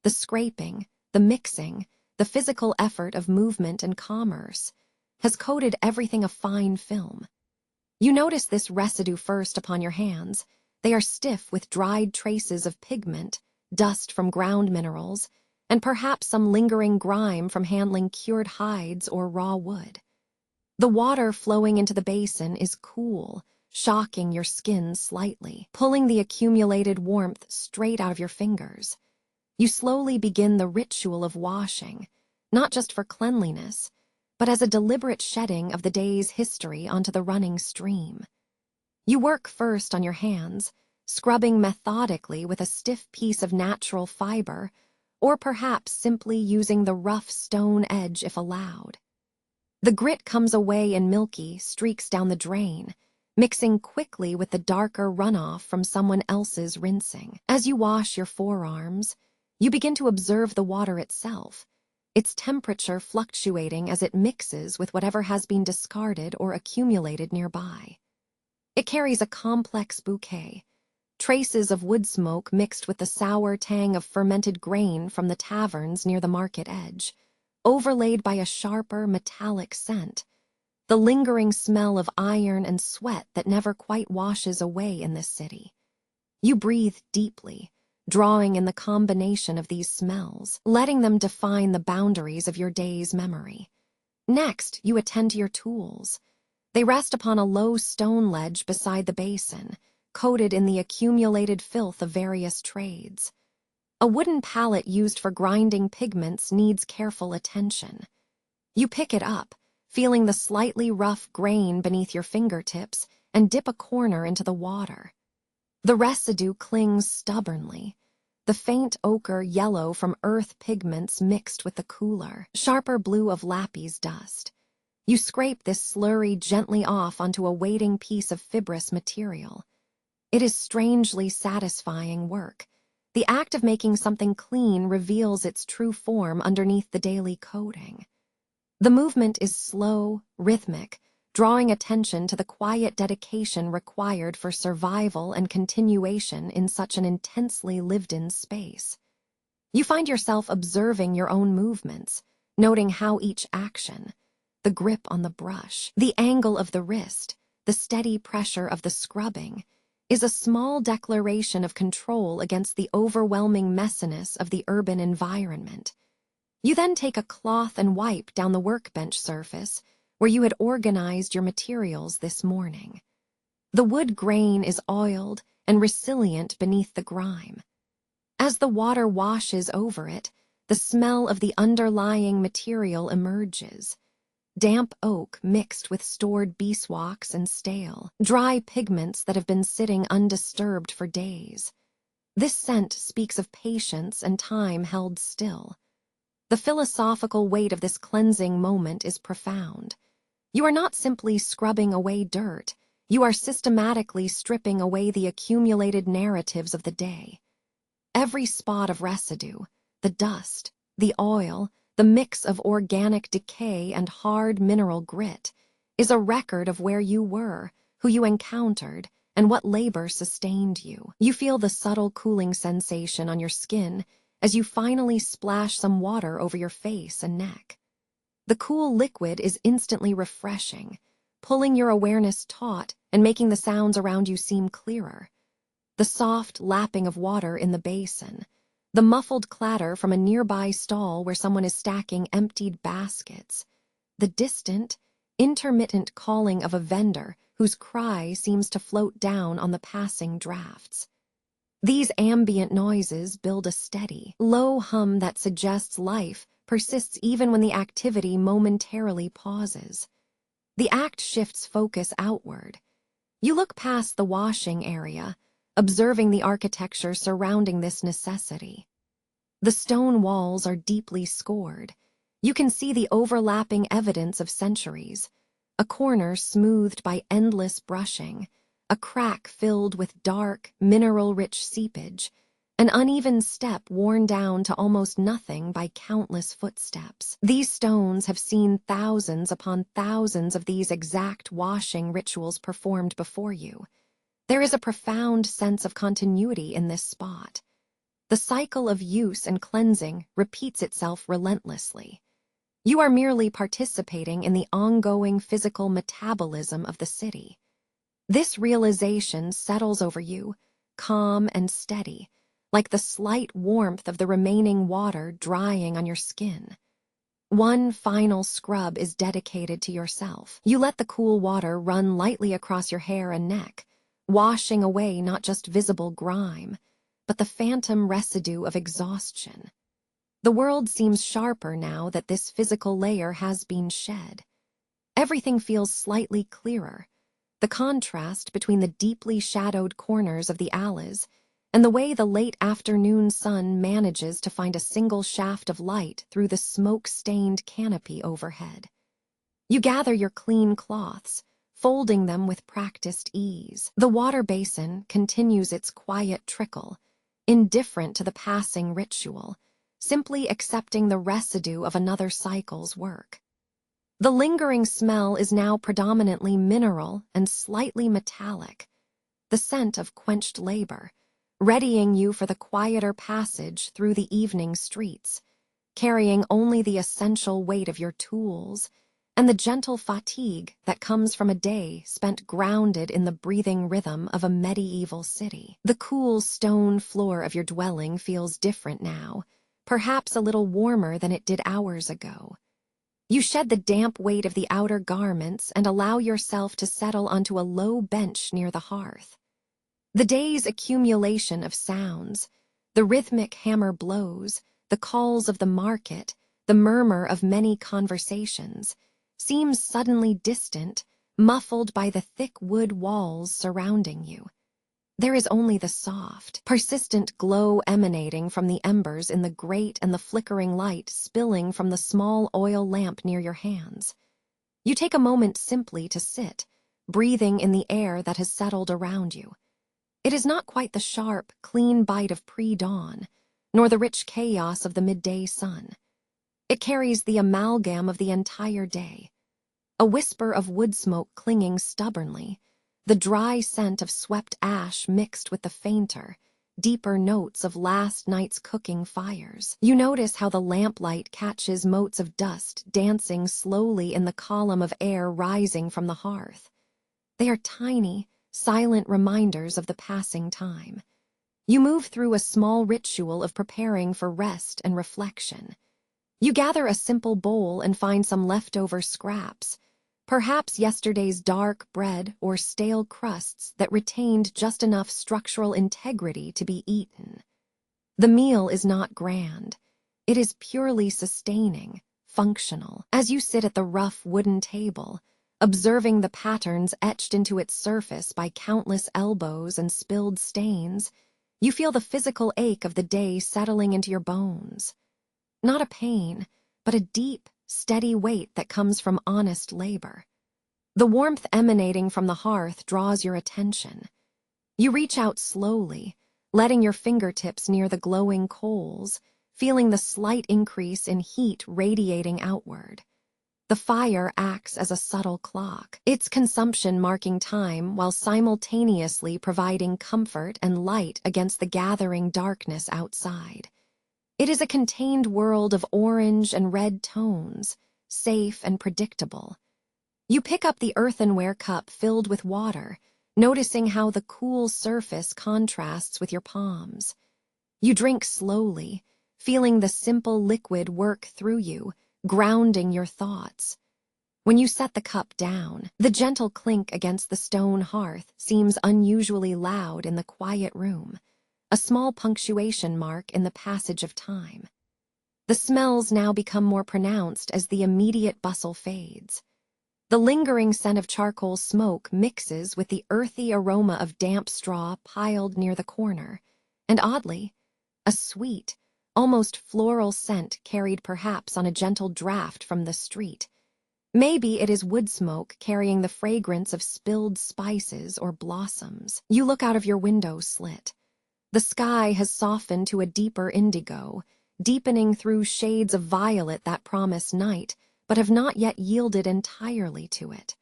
the scraping, the mixing, the physical effort of movement and commerce, has coated everything a fine film. You notice this residue first upon your hands. They are stiff with dried traces of pigment, dust from ground minerals, and perhaps some lingering grime from handling cured hides or raw wood. The water flowing into the basin is cool, shocking your skin slightly, pulling the accumulated warmth straight out of your fingers. You slowly begin the ritual of washing, not just for cleanliness, but as a deliberate shedding of the day's history onto the running stream. You work first on your hands, scrubbing methodically with a stiff piece of natural fiber, or perhaps simply using the rough stone edge if allowed. The grit comes away in milky streaks down the drain, mixing quickly with the darker runoff from someone else's rinsing. As you wash your forearms, you begin to observe the water itself, its temperature fluctuating as it mixes with whatever has been discarded or accumulated nearby. It carries a complex bouquet, traces of wood smoke mixed with the sour tang of fermented grain from the taverns near the market edge, overlaid by a sharper, metallic scent, the lingering smell of iron and sweat that never quite washes away in this city. You breathe deeply, drawing in the combination of these smells, letting them define the boundaries of your day's memory. Next, you attend to your tools. They rest upon a low stone ledge beside the basin, coated in the accumulated filth of various trades. A wooden pallet used for grinding pigments needs careful attention. You pick it up, feeling the slightly rough grain beneath your fingertips, and dip a corner into the water. The residue clings stubbornly, the faint ochre yellow from earth pigments mixed with the cooler, sharper blue of lapis dust. You scrape this slurry gently off onto a waiting piece of fibrous material. It is strangely satisfying work. The act of making something clean reveals its true form underneath the daily coating. The movement is slow, rhythmic, drawing attention to the quiet dedication required for survival and continuation in such an intensely lived-in space. You find yourself observing your own movements, noting how each action, the grip on the brush, the angle of the wrist, the steady pressure of the scrubbing, is a small declaration of control against the overwhelming messiness of the urban environment. You then take a cloth and wipe down the workbench surface where you had organized your materials this morning. The wood grain is oiled and resilient beneath the grime. As the water washes over it, the smell of the underlying material emerges. Damp oak mixed with stored beeswax and stale, dry pigments that have been sitting undisturbed for days. This scent speaks of patience and time held still. The philosophical weight of this cleansing moment is profound. You are not simply scrubbing away dirt, you are systematically stripping away the accumulated narratives of the day. Every spot of residue, the dust, the oil, the mix of organic decay and hard mineral grit, is a record of where you were, who you encountered, and what labor sustained you. You feel the subtle cooling sensation on your skin as you finally splash some water over your face and neck. The cool liquid is instantly refreshing, pulling your awareness taut and making the sounds around you seem clearer. The soft lapping of water in the basin, the muffled clatter from a nearby stall where someone is stacking emptied baskets, the distant, intermittent calling of a vendor whose cry seems to float down on the passing drafts. These ambient noises build a steady, low hum that suggests life persists even when the activity momentarily pauses. The act shifts focus outward. You look past the washing area, observing the architecture surrounding this necessity. The stone walls are deeply scored. You can see the overlapping evidence of centuries, a corner smoothed by endless brushing, a crack filled with dark, mineral-rich seepage, an uneven step worn down to almost nothing by countless footsteps. These stones have seen thousands upon thousands of these exact washing rituals performed before you. There is a profound sense of continuity in this spot. The cycle of use and cleansing repeats itself relentlessly. You are merely participating in the ongoing physical metabolism of the city. This realization settles over you, calm and steady, like the slight warmth of the remaining water drying on your skin. One final scrub is dedicated to yourself. You let the cool water run lightly across your hair and neck, washing away not just visible grime, but the phantom residue of exhaustion. The world seems sharper now that this physical layer has been shed. Everything feels slightly clearer. The contrast between the deeply shadowed corners of the alleys and the way the late afternoon sun manages to find a single shaft of light through the smoke-stained canopy overhead. You gather your clean cloths, folding them with practiced ease. The water basin continues its quiet trickle, indifferent to the passing ritual, simply accepting the residue of another cycle's work. The lingering smell is now predominantly mineral and slightly metallic, the scent of quenched labor, readying you for the quieter passage through the evening streets, carrying only the essential weight of your tools and the gentle fatigue that comes from a day spent grounded in the breathing rhythm of a medieval city. The cool stone floor of your dwelling feels different now, perhaps a little warmer than it did hours ago. You shed the damp weight of the outer garments and allow yourself to settle onto a low bench near the hearth. The day's accumulation of sounds, the rhythmic hammer blows, the calls of the market, the murmur of many conversations, seems suddenly distant, muffled by the thick wood walls surrounding you. There is only the soft, persistent glow emanating from the embers in the grate and the flickering light spilling from the small oil lamp near your hands. You take a moment simply to sit, breathing in the air that has settled around you. It is not quite the sharp, clean bite of pre-dawn, nor the rich chaos of the midday sun. It carries the amalgam of the entire day, a whisper of wood smoke clinging stubbornly, the dry scent of swept ash mixed with the fainter, deeper notes of last night's cooking fires. You notice how the lamplight catches motes of dust dancing slowly in the column of air rising from the hearth. They are tiny, silent reminders of the passing time. You move through a small ritual of preparing for rest and reflection. You gather a simple bowl and find some leftover scraps, perhaps yesterday's dark bread or stale crusts that retained just enough structural integrity to be eaten. The meal is not grand. It is purely sustaining, functional. As you sit at the rough wooden table, observing the patterns etched into its surface by countless elbows and spilled stains, you feel the physical ache of the day settling into your bones. Not a pain, but a deep, steady weight that comes from honest labor. The warmth emanating from the hearth draws your attention. You reach out slowly, letting your fingertips near the glowing coals, feeling the slight increase in heat radiating outward. The fire acts as a subtle clock, its consumption marking time while simultaneously providing comfort and light against the gathering darkness outside. It is a contained world of orange and red tones, safe and predictable. You pick up the earthenware cup filled with water, noticing how the cool surface contrasts with your palms. You drink slowly, feeling the simple liquid work through you, grounding your thoughts. When you set the cup down, the gentle clink against the stone hearth seems unusually loud in the quiet room, a small punctuation mark in the passage of time. The smells now become more pronounced as the immediate bustle fades. The lingering scent of charcoal smoke mixes with the earthy aroma of damp straw piled near the corner, and oddly, a sweet, almost floral scent carried perhaps on a gentle draft from the street. Maybe it is wood smoke carrying the fragrance of spilled spices or blossoms. You look out of your window slit. The sky has softened to a deeper indigo, deepening through shades of violet that promise night, but have not yet yielded entirely to it.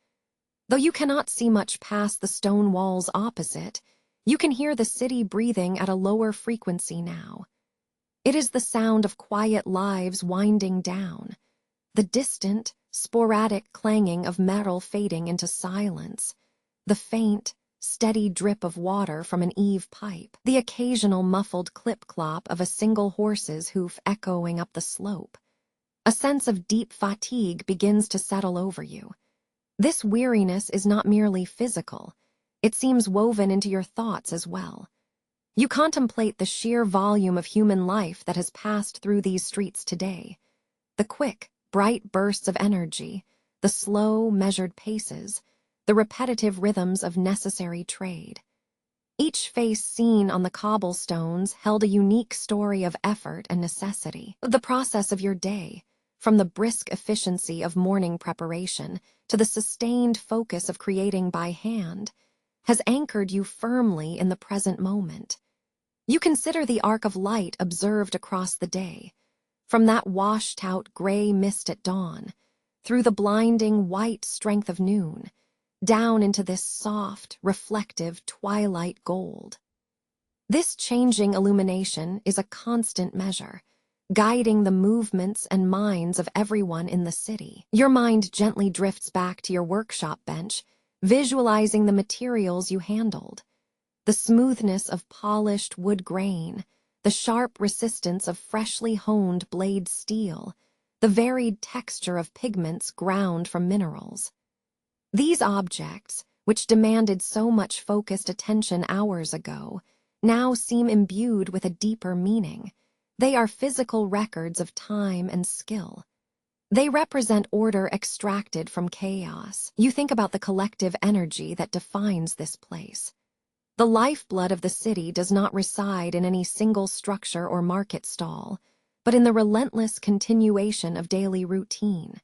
Though you cannot see much past the stone walls opposite, you can hear the city breathing at a lower frequency now. It is the sound of quiet lives winding down, the distant, sporadic clanging of metal fading into silence, the faint, steady drip of water from an eave pipe, the occasional muffled clip-clop of a single horse's hoof echoing up the slope. A sense of deep fatigue begins to settle over you. This weariness is not merely physical, it seems woven into your thoughts as well. You contemplate the sheer volume of human life that has passed through these streets today. The quick, bright bursts of energy, the slow, measured paces, the repetitive rhythms of necessary trade. Each face seen on the cobblestones held a unique story of effort and necessity. The process of your day, from the brisk efficiency of morning preparation to the sustained focus of creating by hand, has anchored you firmly in the present moment. You consider the arc of light observed across the day, from that washed-out gray mist at dawn, through the blinding white strength of noon, down into this soft, reflective twilight gold. This changing illumination is a constant measure, guiding the movements and minds of everyone in the city. Your mind gently drifts back to your workshop bench, visualizing the materials you handled. The smoothness of polished wood grain, the sharp resistance of freshly honed blade steel, the varied texture of pigments ground from minerals. These objects, which demanded so much focused attention hours ago, now seem imbued with a deeper meaning. They are physical records of time and skill. They represent order extracted from chaos. You think about the collective energy that defines this place. The lifeblood of the city does not reside in any single structure or market stall, but in the relentless continuation of daily routine.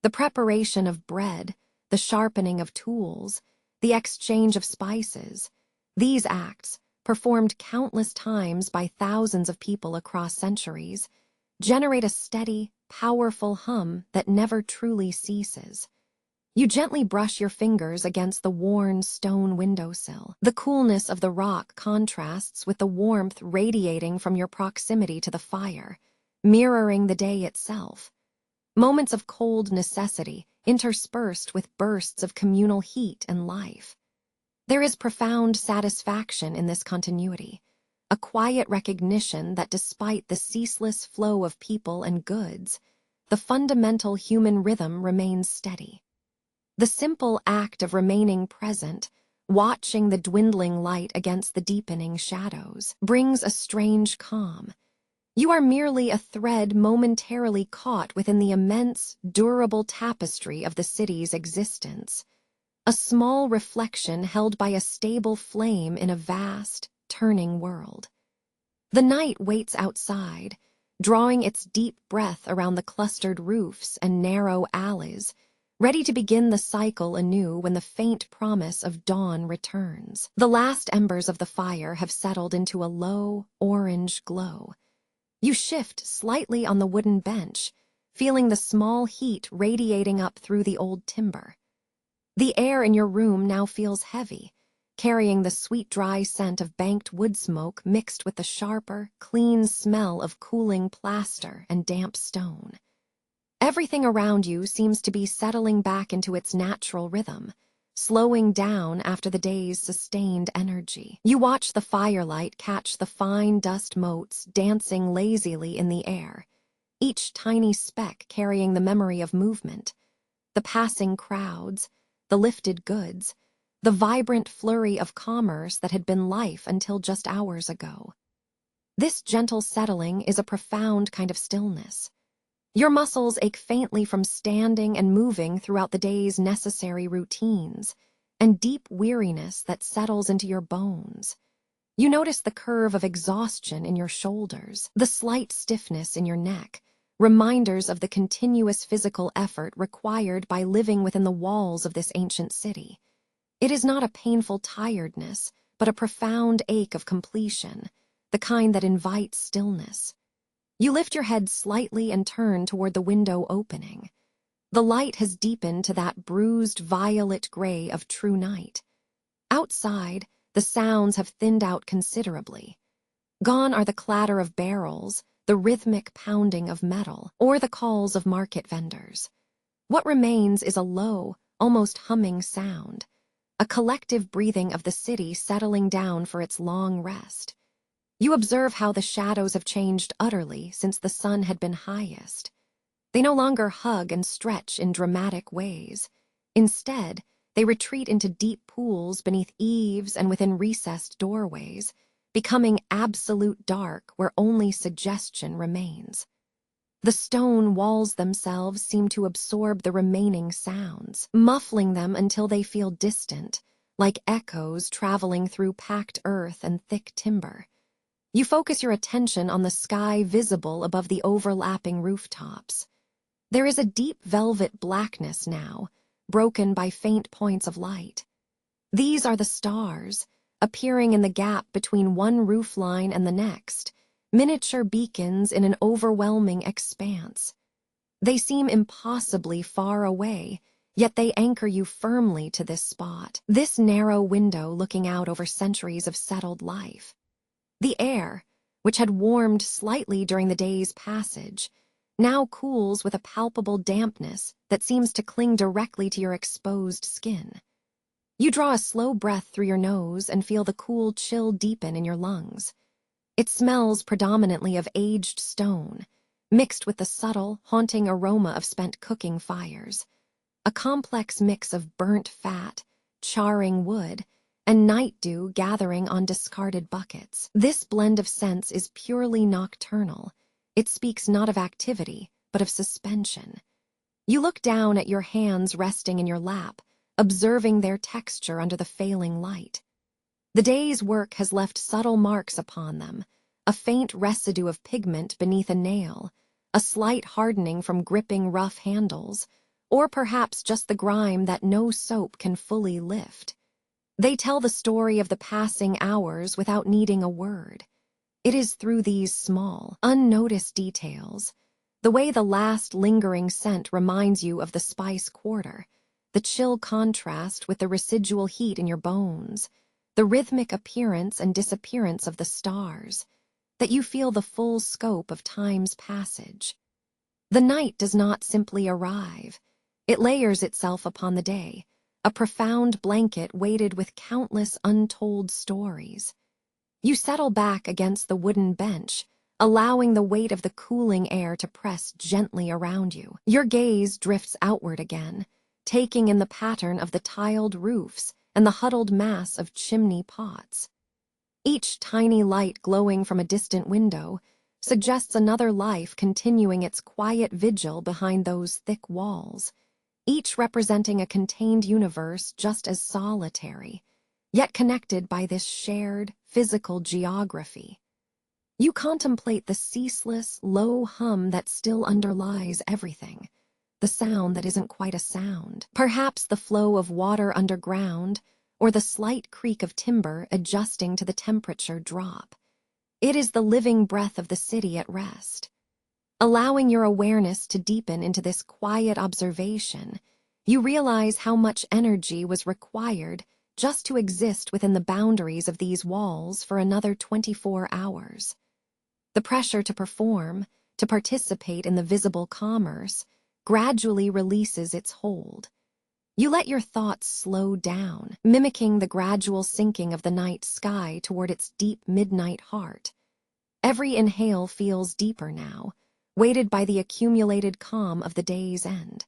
The preparation of bread, the sharpening of tools, the exchange of spices, these acts, performed countless times by thousands of people across centuries, generate a steady, powerful hum that never truly ceases. You gently brush your fingers against the worn stone windowsill. The coolness of the rock contrasts with the warmth radiating from your proximity to the fire, mirroring the day itself. Moments of cold necessity interspersed with bursts of communal heat and life. There is profound satisfaction in this continuity, a quiet recognition that despite the ceaseless flow of people and goods, the fundamental human rhythm remains steady. The simple act of remaining present, watching the dwindling light against the deepening shadows, brings a strange calm. You are merely a thread momentarily caught within the immense, durable tapestry of the city's existence, a small reflection held by a stable flame in a vast, turning world. The night waits outside, drawing its deep breath around the clustered roofs and narrow alleys, ready to begin the cycle anew when the faint promise of dawn returns. The last embers of the fire have settled into a low, orange glow. You shift slightly on the wooden bench, feeling the small heat radiating up through the old timber. The air in your room now feels heavy, carrying the sweet dry scent of banked wood smoke mixed with the sharper, clean smell of cooling plaster and damp stone. Everything around you seems to be settling back into its natural rhythm, slowing down after the day's sustained energy. You watch the firelight catch the fine dust motes dancing lazily in the air, each tiny speck carrying the memory of movement. The passing crowds, the lifted goods, the vibrant flurry of commerce that had been life until just hours ago. This gentle settling is a profound kind of stillness. Your muscles ache faintly from standing and moving throughout the day's necessary routines, and deep weariness that settles into your bones. You notice the curve of exhaustion in your shoulders, the slight stiffness in your neck, reminders of the continuous physical effort required by living within the walls of this ancient city. It is not a painful tiredness, but a profound ache of completion, the kind that invites stillness. You lift your head slightly and turn toward the window opening. The light has deepened to that bruised violet gray of true night. Outside, the sounds have thinned out considerably. Gone are the clatter of barrels, the rhythmic pounding of metal, or the calls of market vendors. What remains is a low, almost humming sound, a collective breathing of the city settling down for its long rest. You observe how the shadows have changed utterly since the sun had been highest. They no longer hug and stretch in dramatic ways. Instead, they retreat into deep pools beneath eaves and within recessed doorways, becoming absolute dark where only suggestion remains. The stone walls themselves seem to absorb the remaining sounds, muffling them until they feel distant, like echoes traveling through packed earth and thick timber. You focus your attention on the sky visible above the overlapping rooftops. There is a deep velvet blackness now, broken by faint points of light. These are the stars, appearing in the gap between one roofline and the next, miniature beacons in an overwhelming expanse. They seem impossibly far away, yet they anchor you firmly to this spot, this narrow window looking out over centuries of settled life. The air, which had warmed slightly during the day's passage, now cools with a palpable dampness that seems to cling directly to your exposed skin. You draw a slow breath through your nose and feel the cool chill deepen in your lungs. It smells predominantly of aged stone, mixed with the subtle, haunting aroma of spent cooking fires, a complex mix of burnt fat, charring wood, and night dew gathering on discarded buckets. This blend of scents is purely nocturnal. It speaks not of activity, but of suspension. You look down at your hands resting in your lap, observing their texture under the failing light. The day's work has left subtle marks upon them, a faint residue of pigment beneath a nail, a slight hardening from gripping rough handles, or perhaps just the grime that no soap can fully lift. They tell the story of the passing hours without needing a word. It is through these small, unnoticed details, the way the last lingering scent reminds you of the spice quarter, the chill contrast with the residual heat in your bones, the rhythmic appearance and disappearance of the stars, that you feel the full scope of time's passage. The night does not simply arrive. It layers itself upon the day, a profound blanket weighted with countless untold stories. You settle back against the wooden bench, allowing the weight of the cooling air to press gently around you. Your gaze drifts outward again, taking in the pattern of the tiled roofs and the huddled mass of chimney pots. Each tiny light glowing from a distant window suggests another life continuing its quiet vigil behind those thick walls, each representing a contained universe just as solitary, yet connected by this shared, physical geography. You contemplate the ceaseless, low hum that still underlies everything, the sound that isn't quite a sound, perhaps the flow of water underground, or the slight creak of timber adjusting to the temperature drop. It is the living breath of the city at rest. Allowing your awareness to deepen into this quiet observation, you realize how much energy was required just to exist within the boundaries of these walls for another 24 hours. The pressure to perform, to participate in the visible commerce, gradually releases its hold. You let your thoughts slow down, mimicking the gradual sinking of the night sky toward its deep midnight heart. Every inhale feels deeper now, weighted by the accumulated calm of the day's end.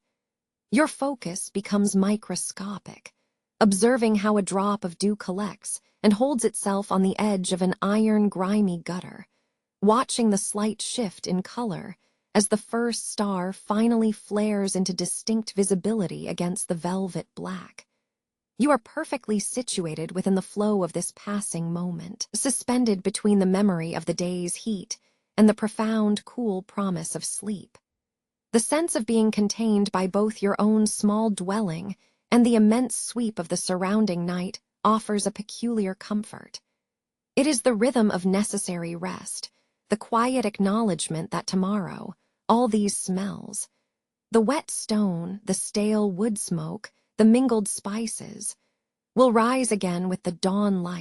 Your focus becomes microscopic, observing how a drop of dew collects and holds itself on the edge of an iron, grimy gutter, watching the slight shift in color as the first star finally flares into distinct visibility against the velvet black. You are perfectly situated within the flow of this passing moment, suspended between the memory of the day's heat and the profound, cool promise of sleep. The sense of being contained by both your own small dwelling and the immense sweep of the surrounding night offers a peculiar comfort. It is the rhythm of necessary rest, the quiet acknowledgement that tomorrow, all these smells, the wet stone, the stale wood smoke, the mingled spices, will rise again with the dawn light.